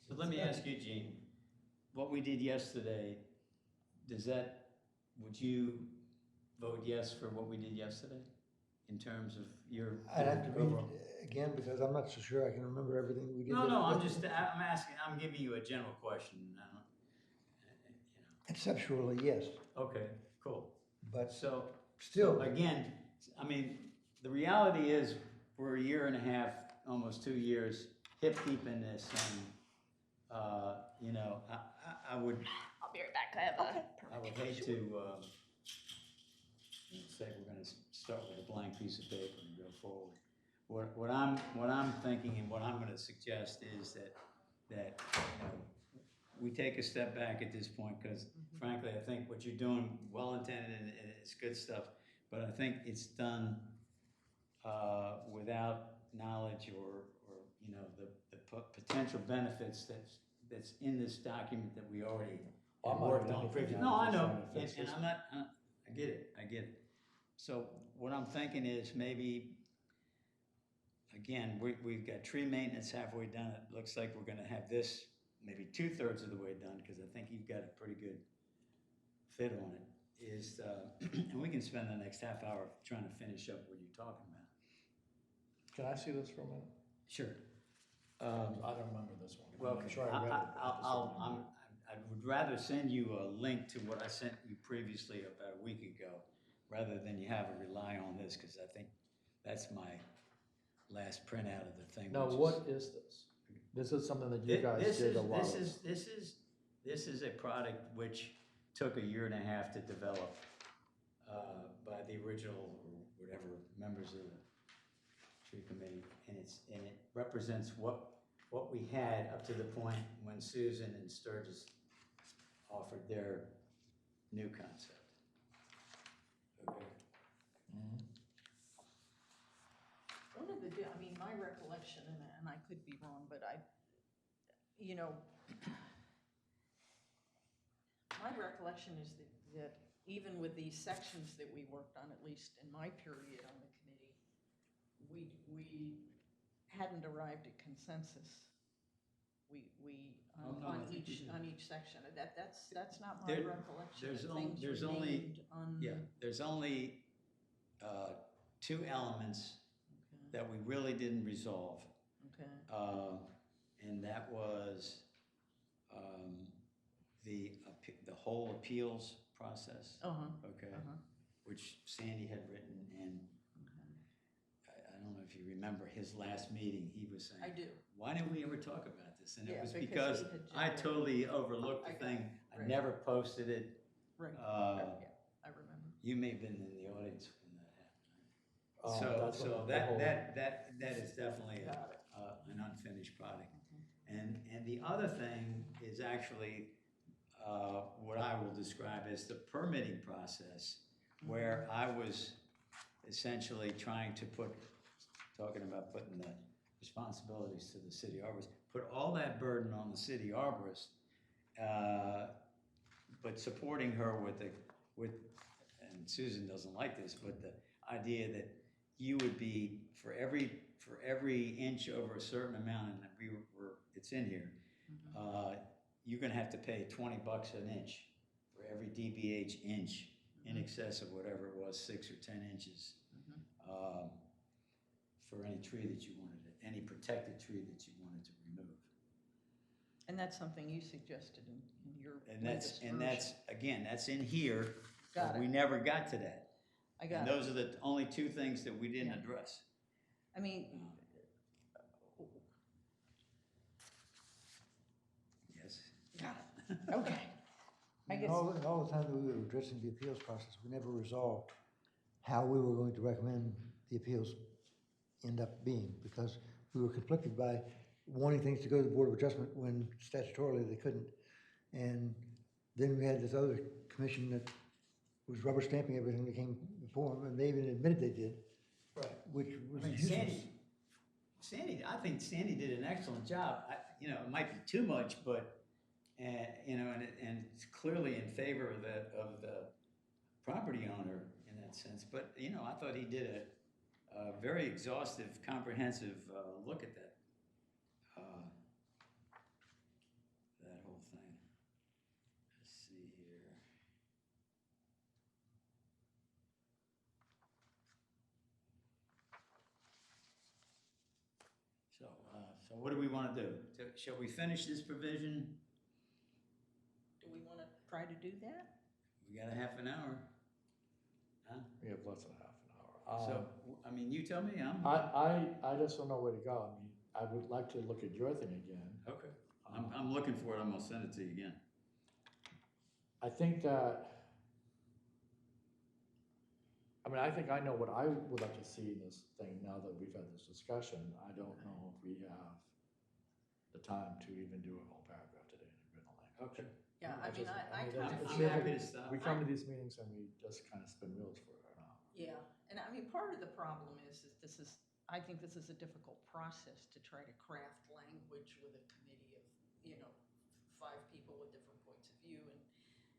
So let me ask you, Gene, what we did yesterday, would you vote yes for what we did yesterday? In terms of your. I'd have to read overall- it again because I'm not so sure I can remember everything we did. No, yesterday. I'm asking, I'm giving you a general question now. Conceptually, yes, Okay, cool. but So, still, again, I mean, the reality is, we're a year and a half, almost 2 years, hip deep in this, and, you know, I would, I'll be right back. I have a I would permit. hate to, say we're gonna start with a blank piece of paper and go forward. What I'm thinking and what I'm gonna suggest is that, you know, we take a step back at this point, because frankly, I think what you're doing, well-intended and it's good stuff, but I think it's done, without knowledge or, you know, the potential benefits that's in this document that we already I'm not worked doing on anything. previously. I'm No, I just know, trying to fix and this. I'm not, I get it. So what I'm thinking is maybe, again, we've got tree maintenance halfway done. It looks like we're gonna have this maybe 2/3 of the way done, because I think you've got a pretty good fit on it, is, and we can spend the next half hour trying to finish up what you're talking about. Can I see this for a minute? Sure. I don't remember this one. Well, I'm sure I read it. but I just don't remember. I would rather send you a link to what I sent you previously about a week ago, rather than you have to rely on this, because I think that's my last printout of the thing. Now, which what is this? This is something that you guys This did is- a while ago. This is a product which took a year and a half to develop, by the original, or whatever, members of the tree committee, and it represents what we had up to the point when Susan and Sturgis offered their new concept. Okay. One of the, I mean, my recollection, and I could be wrong, but you know, my recollection is that even with these sections that we worked on, at least in my period on the committee, we hadn't arrived at consensus. Oh, no, I On think we each, did. on each section. That's not my There- recollection. there's that on- things there's only- remained un- Yeah, there's only, 2 elements Okay, that we really didn't resolve. okay. And that was, the whole appeals process, Uh-huh, okay? uh-huh, Which Sandy had written, and okay. I don't know if you remember his last meeting, he was saying, I do. why didn't we ever talk about this? And it Yeah, was because because he had I generated- totally overlooked I the got thing. it, I right. never posted it. Right, Uh, yeah, I remember. You may have been in the audience when that happened. Oh, So, that's so what that, the whole- that is definitely Got it. an unfinished product. And the other thing is actually, what I will describe as the permitting process, where I was essentially trying to talking about putting the responsibilities to the city arborist, put all that burden on the city arborist, but supporting her and Susan doesn't like this, but the idea that you would be, for every inch over a certain amount, and it's in here, you're gonna have to pay $20 an inch for every DBH inch in excess of whatever it was, 6 or 10 inches, for any tree that you wanted, any protected tree that you wanted to remove. And that's something you suggested in your And latest version. again, that's in here, Got but we it. never got to that. I And got it. those are the only 2 things that we didn't Yeah. address. I mean, Yes. got it. Okay. I guess, All the time that we were addressing the appeals process, we never resolved how we were going to recommend the appeals end up being, because we were conflicted by wanting things to go to the Board of Adjustment when statutorily they couldn't. And then we had this other commission that was rubber stamping everything that came before them, and they even admitted they did, Right. which was I mean, useless. I think Sandy did an excellent job. It might be too much, but, and it's clearly in favor of the property owner in that sense. But, I thought he did a very exhaustive, comprehensive, look at that whole thing. Let's see here. So what do we want to do? Shall we finish this provision? do we want to try to do that? We got a half an hour. Huh? We have less than half an hour. So, I mean, you tell me, I just don't know where to go. I mean, I would like to look at your thing again. okay. I'm looking for it, I'm gonna send it to you again. I think that, I mean, I think I know what I would like to see in this thing now that we've had this discussion. I don't know if we have the time to even do a whole paragraph today in written language. Okay. Yeah, I mean, I mean, kind that's- of I'm feel. happy to stop. We come to these meetings and we just kind of spin wheels for an hour. Yeah, and I mean, part of the problem is this is, I think this is a difficult process to try to craft language with a committee of, 5 people with different points of view.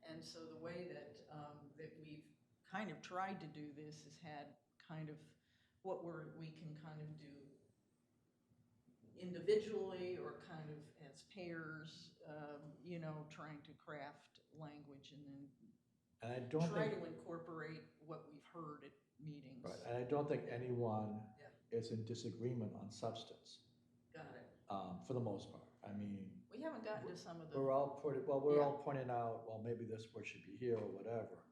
And so the way that we've kind of tried to do this has had kind of what we can kind of do individually or kind of as pairs, trying to craft language and then And I don't try think, to incorporate what we've heard at meetings. right, and I don't think anyone Yeah. is in disagreement on substance, Got it. for the most part. I mean, We haven't gotten to some of the. we're all pointing out, well, maybe this word should be here or whatever.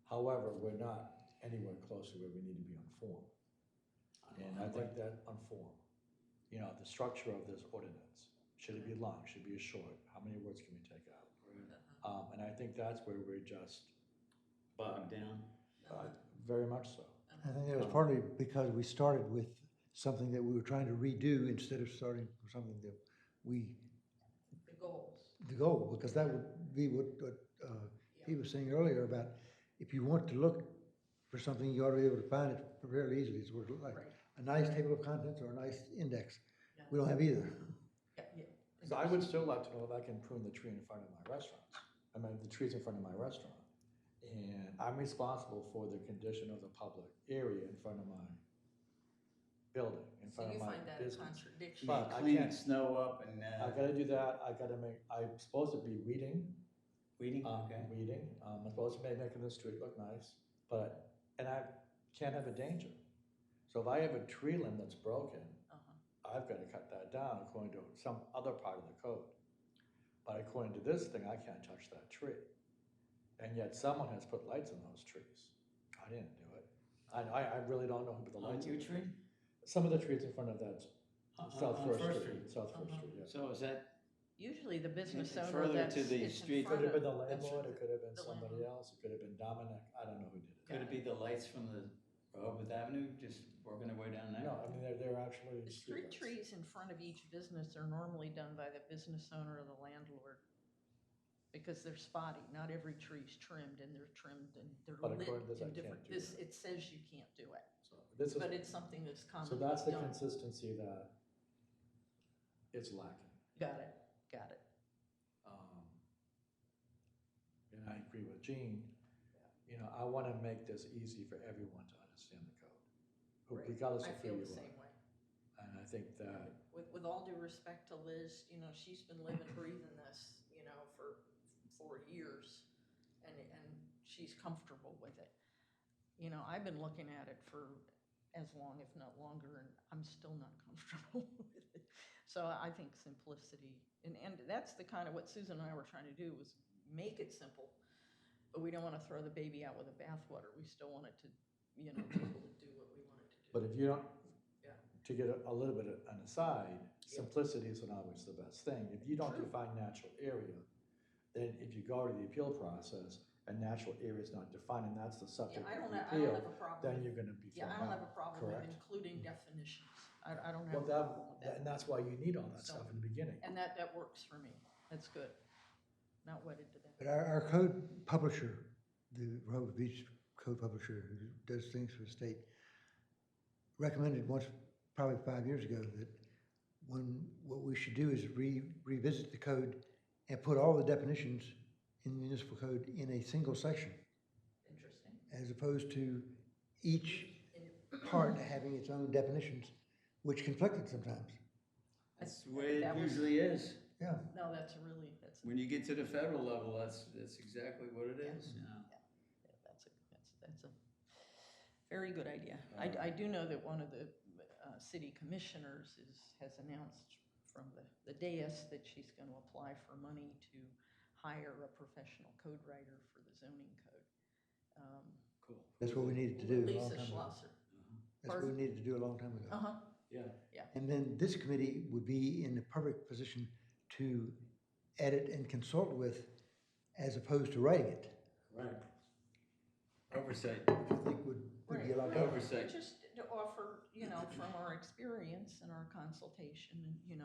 However, we're not anywhere close to where we need to be on form. And I think that on form, the structure of this ordinance, should it be long, should it be short, how many words can we take out? And I think that's where we're just, Bogged down. very much so. I think that was partly because we started with something that we were trying to redo instead of starting from something that The goals. the goal, because that would be what he was saying earlier about if you want to look for something, you ought to be able to find it fairly easily. It's sort of like Right. a nice table of contents or a nice index. Yeah. We don't have either. Yeah. So I would still like to know if I can prune the tree in front of my restaurant. I mean, the trees in front of my restaurant. And I'm responsible for the condition of the public area in front of my building, in So front you of my find that a business. contradiction. But I Cleaning can't- snow up and, I gotta do that, I'm supposed to be weeding, weeding, okay. I'm supposed to be making the street look nice, and I can't have a danger. So if I have a tree limb that's broken, Uh-huh. I've gotta cut that down according to some other part of the code. But according to this thing, I can't touch that tree. And yet someone has put lights in those trees. I didn't do it. I really don't know who put the On lights in. your tree? Some of the trees in front of that South On First First Street, South First Uh-huh. Street, yeah. So is that, Usually the business And owner further that's, to the it's in street. front Could have been the of- landlord, it could have been the somebody landlord. else, it could have been Dominic, I don't know who did it. could it be the lights from the Rehoboth Avenue just working their way down there? No, I mean, they're actually. The street streetlights. trees in front of each business are normally done by the business owner or the landlord. Because they're spotty, not every tree's trimmed and they're trimmed and they're But lit according to this, I in can't different, do this, that. it says you can't do it. So this is, But it's something that's so commonly that's the done. consistency that it's lacking. Got it, got it. And I agree with Jean, I wanna make this easy for everyone to understand the code, Right. regardless I of who feel you the are. same way. And I think that, With all due respect to Liz, she's been living, breathing this, for years, and she's comfortable with it. I've been looking at it for as long, if not longer, and I'm still not comfortable with it. So I think simplicity, and that's the kind of what Susan and I were trying to do, was make it simple, but we don't want to throw the baby out with the bathwater. We still want it to, people to do what we want it to do. but if you don't, Yeah. to get a little bit of an aside, simplicity is not always the best thing. If you don't True. define natural area, then if you go to the appeal process and natural area is not defined, and that's the Yeah, subject I of don't the have a appeal, problem. then you're gonna be Yeah, thrown I don't have a out, problem with correct? including definitions. I don't have Well, a problem with that. and that's why you need all that So- stuff in the beginning. And that works for me. That's good. Not wedded to that. But our code publisher, the Rehoboth Beach code publisher who does things for the state, recommended once, probably 5 years ago, that what we should do is revisit the code and put all the definitions in the municipal code in a single section, Interesting. as opposed to each part having its own definitions, which conflicted sometimes. That's the way That it was- usually is. Yeah. No, that's When you get to the federal level, that's exactly what it is, that's a very good idea. I do know that one of the city commissioners has announced from the dais that she's going to apply for money to hire a professional code writer for the zoning code. Cool. That's what we needed to do a long Lisa time ago. Schlosser. That's what we needed to do a long time ago. Uh-huh, Yeah. And then this committee would be in the perfect position to edit and consult with as opposed to writing it. Right. Oversight. I think would be a lot better. Oversight. Just to offer, from our experience and our consultation, and,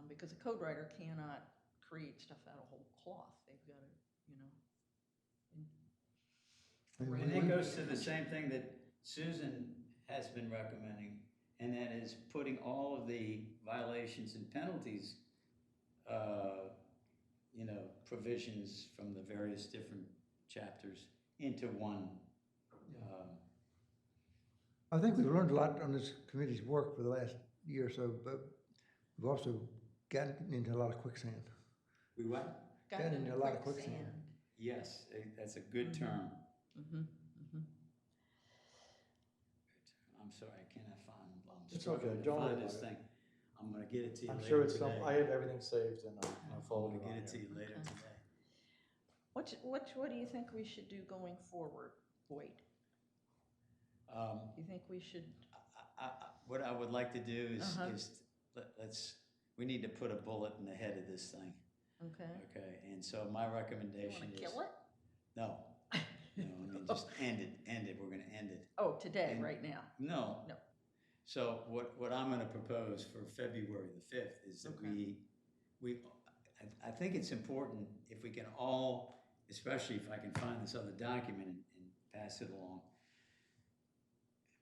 because a code writer cannot create stuff out of whole cloth. They've got to, And it goes to the same thing that Susan has been recommending, and that is putting all of the violations and penalties, provisions from the various different chapters into one. I think we've learned a lot on this committee's work for the last year or so, but we've also gotten into a lot of quicksand. We what? got into a lot of quicksand. Yes, that's a good term. Mm-hmm. I'm sorry, I cannot find, I'm It's struggling okay, to don't worry find this about it. thing. I'm gonna get it to you I'm later sure it's today. I have everything saved in a I'm folder gonna on get it to here. you later Okay. today. What do you think we should do going forward, Hoyte? Do you think we should, What I would like to do is, Uh-huh. we need to put a bullet in the head of this thing, okay? okay? And so my You recommendation want is. to kill it? No, just end it, we're gonna end it. Oh, today, And- right now? No. No. So what I'm gonna propose for February the 5th is that Okay. I think it's important if we can all, especially if I can find this other document and pass it along,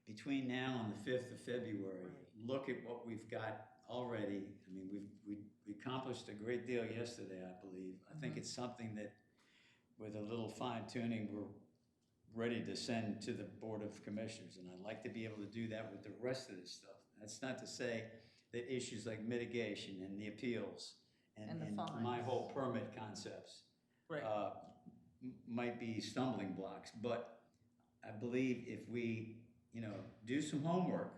between now and the 5th of February, Right. look at what we've got already. I mean, we accomplished a great deal yesterday, I believe. I think it's something that, with a little fine tuning, we're ready to send to the Board of Commissioners, and I'd like to be able to do that with the rest of this stuff. That's not to say that issues like mitigation and the appeals And the my fines. whole permit concepts Right. might be stumbling blocks, but I believe if we, do some homework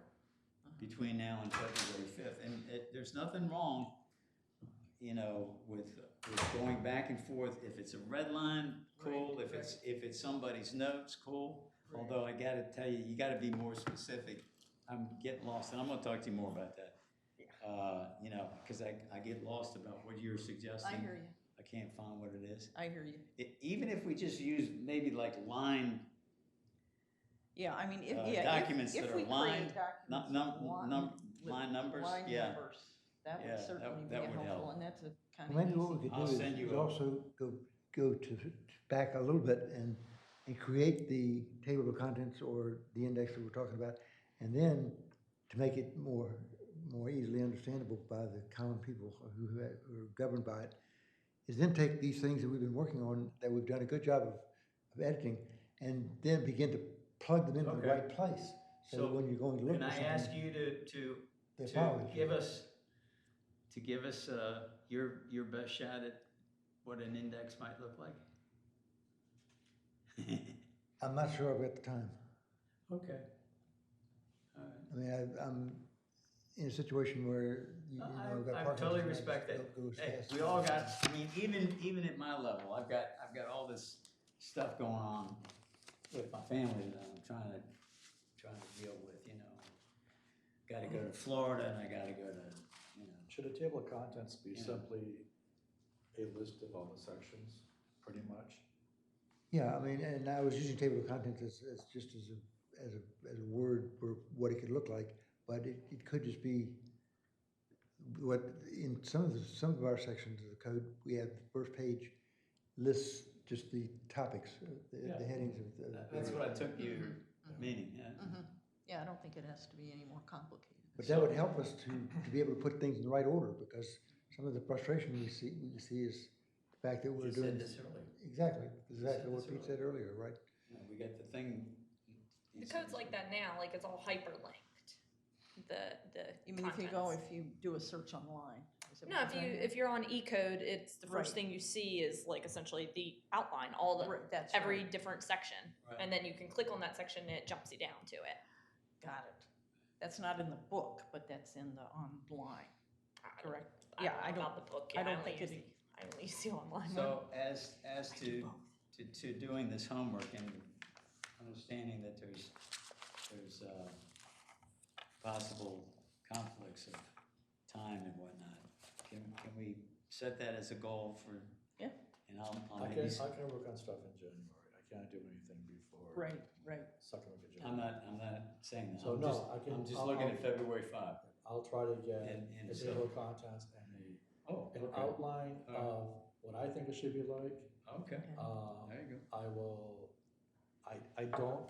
between now and February 5th, and there's nothing wrong, with going back and forth. If it's a red line, cool. Right, If it's somebody's notes, cool. Right. Although I gotta tell you, you gotta be more specific. I'm getting lost, and I'm gonna talk to you more about that. Yeah. Because I get lost about what you're suggesting. I hear you, I can't find what it is. I hear you. Even if we just use maybe like line, Yeah, I mean, documents if that we are create lined, documents with line numbers, line yeah. numbers, that Yeah, would certainly be that would helpful, help. and that's a kind Well, of maybe what we easy. could I'll do send you is a- also go to back a little bit and create the table of contents or the index that we're talking about, and then to make it more easily understandable by the common people who are governed by it, is then take these things that we've been working on, that we've done a good job of editing, and then begin to plug them into the Okay. right place. So that So, when you're going to look Can for I ask something, you to they follow each give other. us your best shot at what an index might look like? I'm not sure I've got the time. Okay. All right. I mean, I'm in a situation where, I've got I Parkinson's, totally and respect just that. don't go as Hey, fast we as all I got, want. I mean, even at my level, I've got all this stuff going on with my family that I'm trying to deal with, Gotta go to Florida, and I gotta go to, Should a table of contents be Yeah. simply a list of all the sections, pretty much? Yeah, I mean, and I was using table of contents as just as a word for what it could look like, but it could just be what, in some of our sections of the code, we have the first page lists just the topics, the Yeah. headings of the. that's what I took you Mhm. meaning, yeah. Mhm. Yeah, I don't think it has to be any more complicated. But that would help us to be able to put things in the right order, because some of the frustration we see is the fact that we're You doing. said this earlier. Exactly said what this Pete said earlier, right? We got the thing. The code's like that now, like it's all hyperlinked. The You mean contents. if you do a search online? Is that No, what you're saying? if you're on E-code, it's the first Right. thing you see is like essentially the outline, all the Right, that's every right. different section, Right. and then you can click on that section and it jumps you down to it. Got it. That's not in the book, but that's in the online, correct? I Yeah, don't I know don't- about the book. I Yeah, don't only think use it- I I only see online. So as to doing this homework and understanding that there's possible conflicts of time and whatnot, can we set that as a goal for? Yeah. And I'll I maybe, can work on stuff in January. I can't do anything before. Right. Second week of I'm January. not saying that. So I'm no, just- I can- I'm just I'll- looking I'll- at February 5. I'll try to get And a so- table of contents and Oh, an okay. outline All right. of what I think it should be like. Okay, there you go.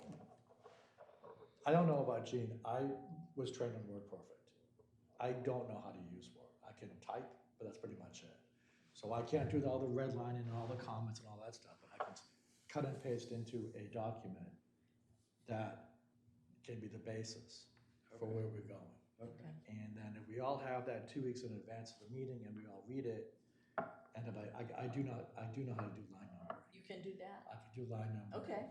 I don't know about Gene. I was trained on Word Perfect. I don't know how to use Word. I can type, but that's pretty much it. So I can't do all the redlining and all the comments and all that stuff, but I can cut and paste into a document that can be the basis for where we're going. Okay. And then if we all have that 2 weeks in advance of the meeting and we all read it, and if I do know how to do line numbering. You can do that? I can do line numbering. Okay.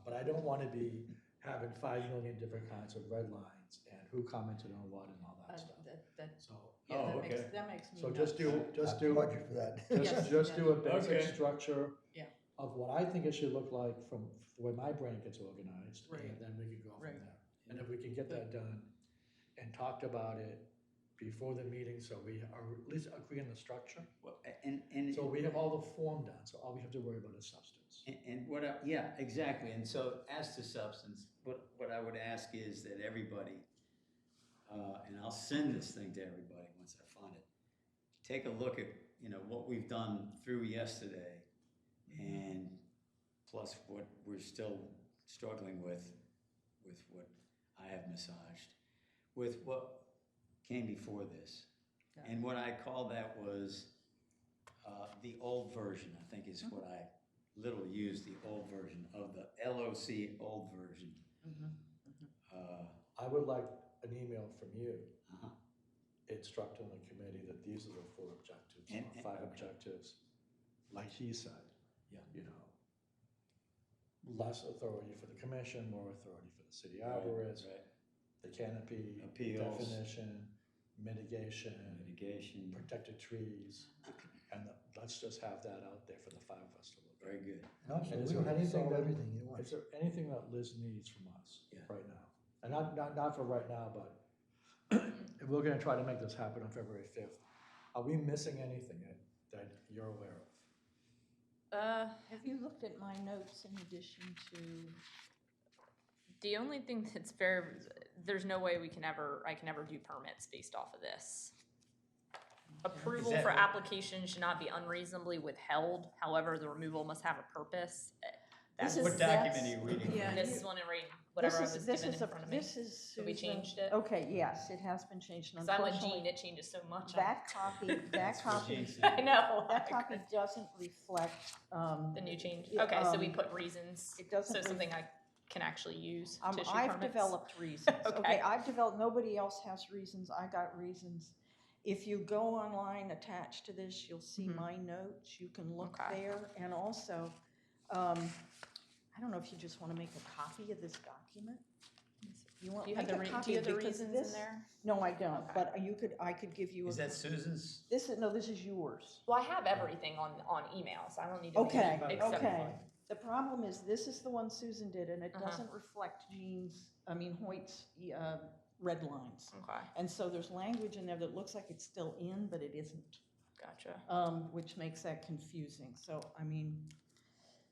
But I don't want to be having 5 million different kinds of red lines and who commented on what and all that stuff. So, Oh, that okay. makes me so nuts. just do Budget for that. Yes, just do a yes. basic Okay. structure Yeah. of what I think it should look like from the way my brain gets organized, Right. and then we can go from Right. there. And if we can get that done and talked about it before the meeting, so we are at least agree on the structure. Well, and So we have all the form done, so all we have to worry about is substance. And what, yeah, exactly, and so as to substance, what I would ask is that everybody, and I'll send this thing to everybody once I find it, take a look at, what we've done through yesterday, and plus what we're still struggling with what I have massaged, with what came before this. And what I call that was the old version, I think is what I literally used, the old version of the LOC old version. I would like an email from you Uh-huh. instructing the committee that these are the 4 objectives, And- or 5 okay. objectives, like he said. Yeah. Less authority for the commission, more authority for the city Right, arborist, right. the canopy, Appeals. definition, mitigation, Mitigation, protected trees, and let's just have that out there for the 5 of us to look at. very good. No, And is we there don't anything so- to everything you want. Is there anything that Liz needs from us Yeah. right now? And not for right now, but if we're gonna try to make this happen on February 5th. Are we missing anything that you're aware of? Have you looked at my notes in addition to, The only thing that's fair, there's no way I can ever do permits based off of this. Approval that for what- application should not be unreasonably withheld, however, the removal must have a purpose. That's This is- What document are you reading? Yeah, this you- is one in reading, whatever I was given in front of me. This is So we Susan. changed it? Okay, yes, it has been changed. Cause I'm like Unfortunately, Gene, it changes so much. that copy, That's what Gene said. I know. that copy doesn't reflect, The new change, Yeah, okay, so we um, put reasons, it doesn't so ref- something I can actually use to issue I've permits. developed reasons. Okay. Okay, I've developed, nobody else has reasons, I got reasons. If you go online attached to this, you'll see Mhm. my notes, you can look Okay. there. And also, I don't know if you just want to make a copy of this document? You want, Do you have make the, a do copy you have the because reasons this- in there? No, I don't, Okay. but I could give you a. Is that Susan's? This is, no, this is yours. Well, I have everything on emails, I don't need to. Okay, make except okay. one. The problem is, this is the one Susan did, and it Uh-huh. doesn't reflect Hoyte's, red lines. Okay, And so there's language in there that looks like it's still in, but it isn't, gotcha. which makes that confusing. So, I mean,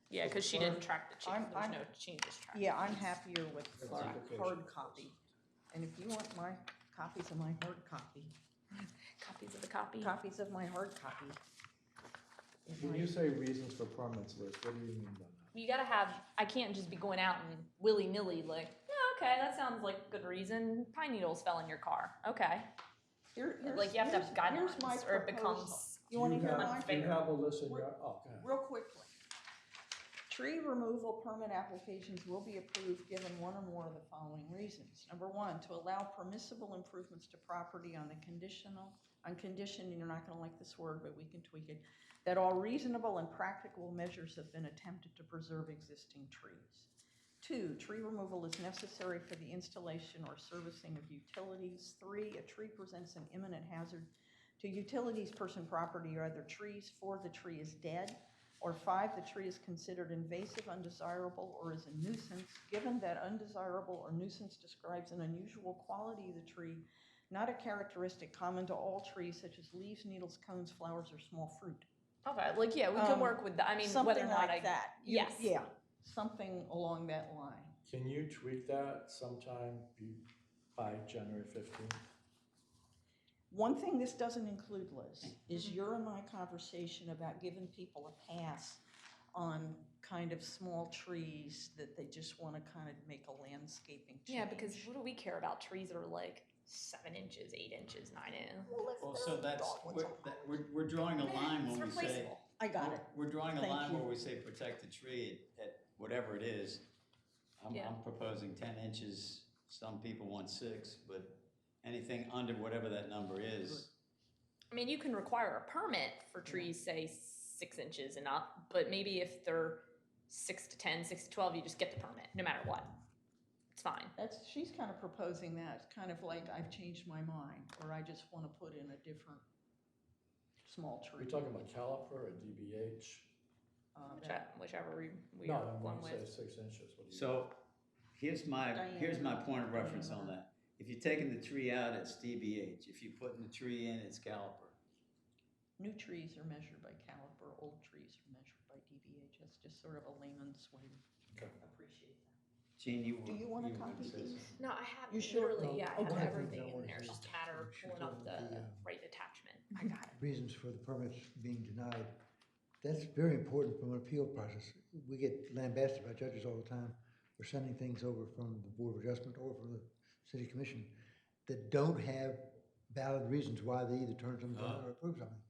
Yeah, cause she didn't track the change, I'm- there's I'm- no changes tracked. yeah, I'm happier with That's the application. hard copy. And if you want my copies of my hard copy, Copies of the copy. copies of my hard copy. is When my- you say reasons for permits, Liz, what do you mean by that? You gotta have, I can't just be going out and willy-nilly like, yeah, okay, that sounds like a good reason, pine needles fell in your car, okay. Like, you have to have here's my guidelines, or it proposal. becomes, You wanna Do hear have- my? Do you unfair. have a list in We're- your, oh, go ahead. Real quickly. Tree removal permit applications will be approved given one or more of the following reasons. Number one, to allow permissible improvements to property on condition, and you're not gonna like this word, but we can tweak it, that all reasonable and practical measures have been attempted to preserve existing trees. Two, tree removal is necessary for the installation or servicing of utilities. Three, a tree presents an imminent hazard To utilities, person, property, or other trees. 4, the tree is dead. Or 5, the tree is considered invasive, undesirable, or is a nuisance, given that undesirable or nuisance describes an unusual quality of the tree, not a characteristic common to all trees, such as leaves, needles, cones, flowers, or small fruit. Okay, like, yeah, we could work with that, I mean, whether or Something not like that. Yes. Yeah, something along that line. Can you tweak that sometime by January 15th? One thing this doesn't include, Liz, is your and my conversation about giving people a pass on kind of small trees that they just want to kind of make a landscaping change. Yeah, because what do we care about trees that are like 7 inches, 8 inches, 9 inches? Well, so we're drawing a line It's when we say. replaceable. I got it. We're drawing a Thank line you. where we say protect the tree at whatever it is. Yeah. I'm proposing 10 inches, some people want 6, but anything under whatever that number is. I mean, you can require a permit for trees, say 6 inches and up, but maybe if they're 6 to 10, 6 to 12, you just get the permit, no matter what. It's fine. She's kind of proposing that. It's kind of like I've changed my mind, or I just want to put in a different small Are tree. you talking about caliper or DBH? Whichever we No, are I'm going going to with. say 6 inches. What do you? So here's my point of reference on that. If you're taking the tree out, it's DBH. If you're putting the tree in, it's caliper. New trees are measured by caliper, old trees are measured by DBH. That's just sort of a layman's way to Okay. appreciate that. Gene, Do you want a were copy, gonna say please? something. No, I have You sure? literally, yeah, I Oh, have go ahead. everything in Please. there. It's just a matter of pulling up the right attachment. I got it. Reasons for the permits being denied. That's very important from an appeal process. We get lambasted by judges all the time for sending things over from the Board of Adjustment or from the City Commission that don't have valid reasons why they either turn something down or approve something.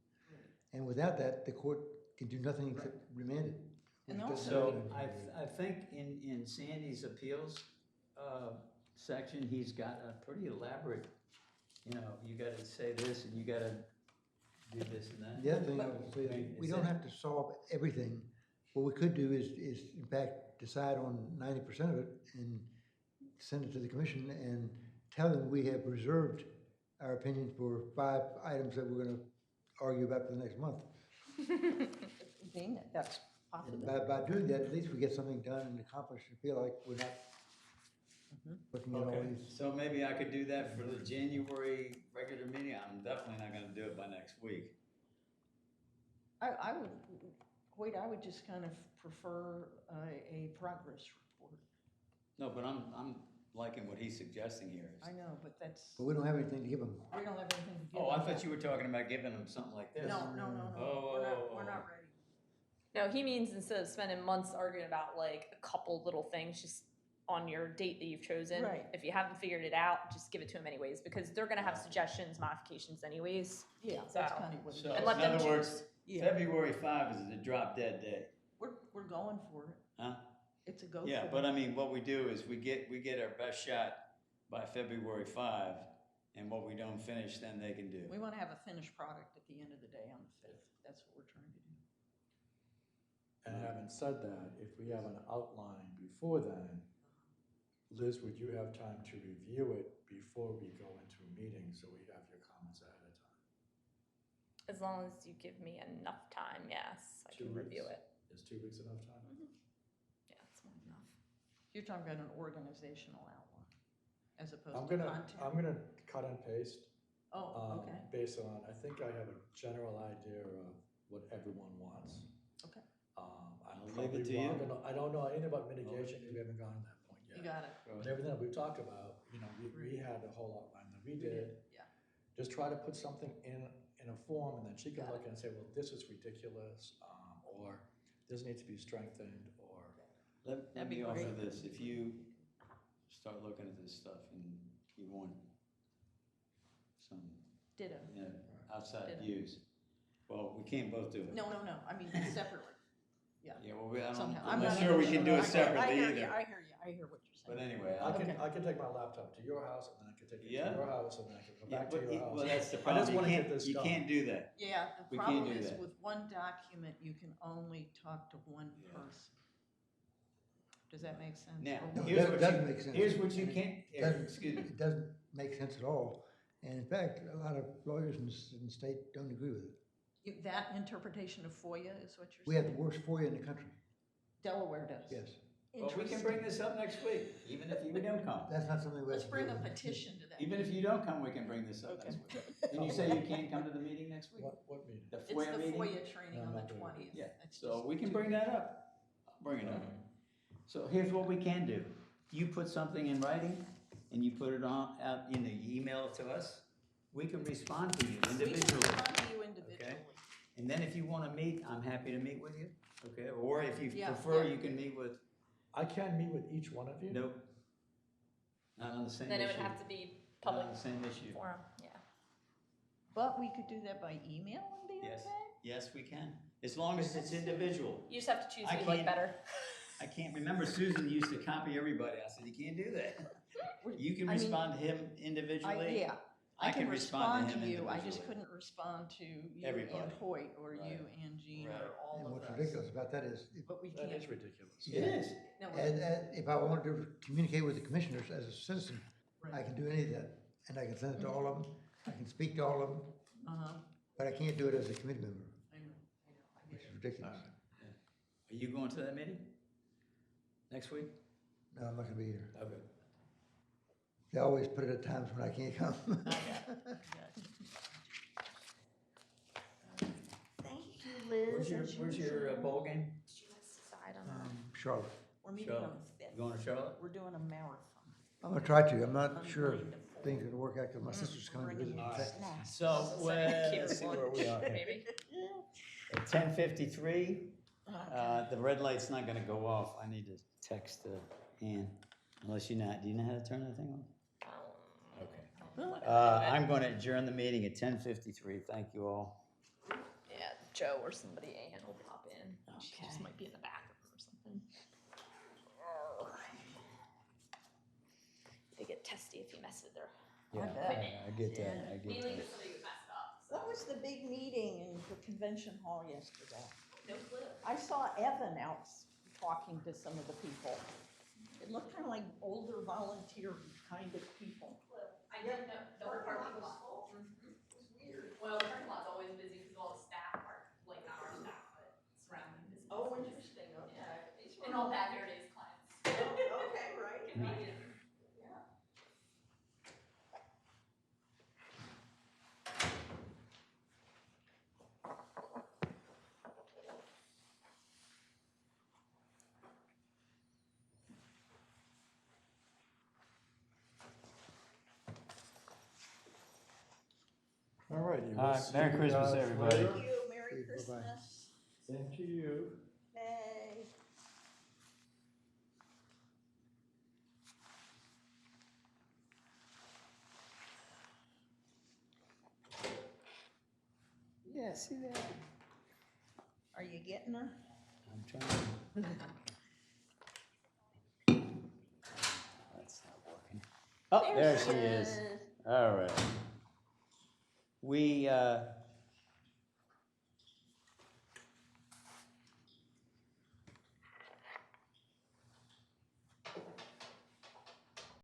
And without that, the court can do nothing except remand it. And which doesn't So happen. I think in Sandy's appeals section, he's got a pretty elaborate, you gotta say this and you gotta do this and that. The other thing I would say, is we don't have to solve everything. What we could do is in fact, decide on 90% of it and send it to the commission and tell them we have reserved our opinion for 5 items that we're gonna argue about for the next month. Dean, that's possible. By doing that, at least we get something done and accomplished and feel like we're not looking at all Okay, these. so maybe I could do that for the January regular meeting. I'm definitely not gonna do it by next week. I would just kind of prefer a progress report. No, but I'm liking what he's suggesting here. I know, but that's, But we don't have anything to give them. we don't have anything to give. Oh, I them. thought you were talking about giving him something like this. No, we're not ready. No, he means instead of spending months arguing about like a couple little things, just on your date that you've chosen. Right. If you haven't figured it out, just give it to him anyways, because they're gonna have suggestions, modifications anyways. Yeah, that's So- kind of what it So is. And let in them other words, choose. Yeah, February 5 is the drop dead day, we're going for it. huh? It's a go for it. Yeah, but I mean, what we do is we get our best shot by February 5, and what we don't finish, then they can do. We want to have a finished product at the end of the day on the 5th. That's what we're trying to do. And having said that, if we have an outline before then, Liz, would you have time to review it before we go into a meeting, so we have your comments ahead of time? As long as you give me enough time, yes, I 2 can review weeks? it. Is 2 weeks enough time? Yeah, it's more than enough. You're talking about an organizational outline as opposed I'm to gonna content. cut and paste. Oh, okay, Based on, I think I have a general idea of what everyone wants. okay. I'm I'll leave probably it to you. wrong, I don't know anything about mitigation, because we haven't gotten to that point You yet. got it. But everything that we've talked about, we had a whole outline that we did. Yeah. Just try to put something in a form, and then she can Got look and say, well, this is ridiculous, or this needs to be strengthened, or. Let That'd me be offer great. this, if you start looking at this stuff and you want some, Ditto. outside Ditto. views, well, we can't both do it. No, I mean separately. Yeah, well, I don't, Somehow. I'm not not sure we even can do I it separately hear either. you, I hear what you're But saying. anyway, I can take my laptop to your house, and then I can take it Yeah. to your house, and then I can go yeah, back to but, your house. well, that's the I just problem, wanna get this you done. can't do that. Yeah, the We can't problem do is that. with one document, you can only talk to one Yeah. person. Does that make sense? Now, Or one- here's That what doesn't you, make sense. here's what you can't, Doesn't- excuse me, It doesn't make sense at all. And in fact, a lot of lawyers in the state don't agree with it. That interpretation of FOIA is what We you're have saying? the worst FOIA in the country, Delaware does? yes. Well, we can bring this up next week, even if you don't come. That's not something we have Let's to bring do. a petition to that. Even if you don't come, we can bring this up next week. And you say you can't come to the meeting next week? What meeting? The It's the FOIA meeting? FOIA training No, on the not doing it. 20th. Yeah, That's so just we can too- bring that up. I'll bring it up. So here's what we can do. You put something in writing and you put it on, out in the email to us. We can respond to you We can individually. respond to you individually. And then if you wanna meet, I'm happy to meet with you, okay? Or if you Yeah, prefer, yeah. you can meet with, I can't meet with each one of you? nope. Not on the same issue. Then it would have to be Not public on the same issue. forum, yeah. But we could do that by email and be Yes. okay? Yes, we can, as long as it's individual. You just have to choose I who you like can't- better. I can't remember Susan used to copy everybody. I said, you can't do that. You can I mean, respond to him individually. Yeah, I I can respond respond to to him you, I just individually. couldn't respond to you Everybody. and Hoyt, or you Right. and Jean, Right. or all And of what's us. ridiculous about that is, But we That can't. is ridiculous. It is. No, if I wanted to communicate with the commissioners as a citizen, I right. can do any of that. And I can send it to all of them, I can speak to all of them, Uh-huh, but I can't do it as a committee member, I know, I which get is it. ridiculous. Are you going to that meeting? Next week? No, I'm not gonna be here. Okay. They always put it at times when I can't come. Thank you, Liz. Where's your bowl game? She has to decide on Charlotte. We're meeting on Charlotte. the You 5th. going to Charlotte? We're doing a marathon. I'm gonna try to, I'm not I'm sure if going to things are gonna work out, cause my sister's coming to visit. Bringing in you Texas. snacks. So, Cute let's see one. where we are here. maybe. At 10:53, Okay. the red light's not gonna go off. I need to text Ann, unless you know, do you know how to turn that thing on? Okay. I'm gonna adjourn the meeting at 10:53. Thank you all. Yeah, Joe or somebody, Ann will pop in. She just Okay. might be in the bathroom or something. They get testy if you mess with their Yeah, bet. I get that, I get Mainly that. if somebody messed up. What was the big meeting in the convention hall yesterday? No clue. I saw Evan out talking to some of the people. It looked kind of like older volunteer kind of people. I didn't know, the whole parking lot. It was weird. Well, the parking lot's always busy because all the staff are, like, not our staff, but surrounding businesses. Oh, interesting, okay. Yeah. And all backyard days clients. Okay, right. Convenient. Yeah. All righty. All right, Merry Christmas, everybody. Thank you, Merry Okay, bye-bye. Christmas. Same to you. Hey. Yeah, see that? Are you getting her? I'm trying. That's not working. Oh, there she is. All right. We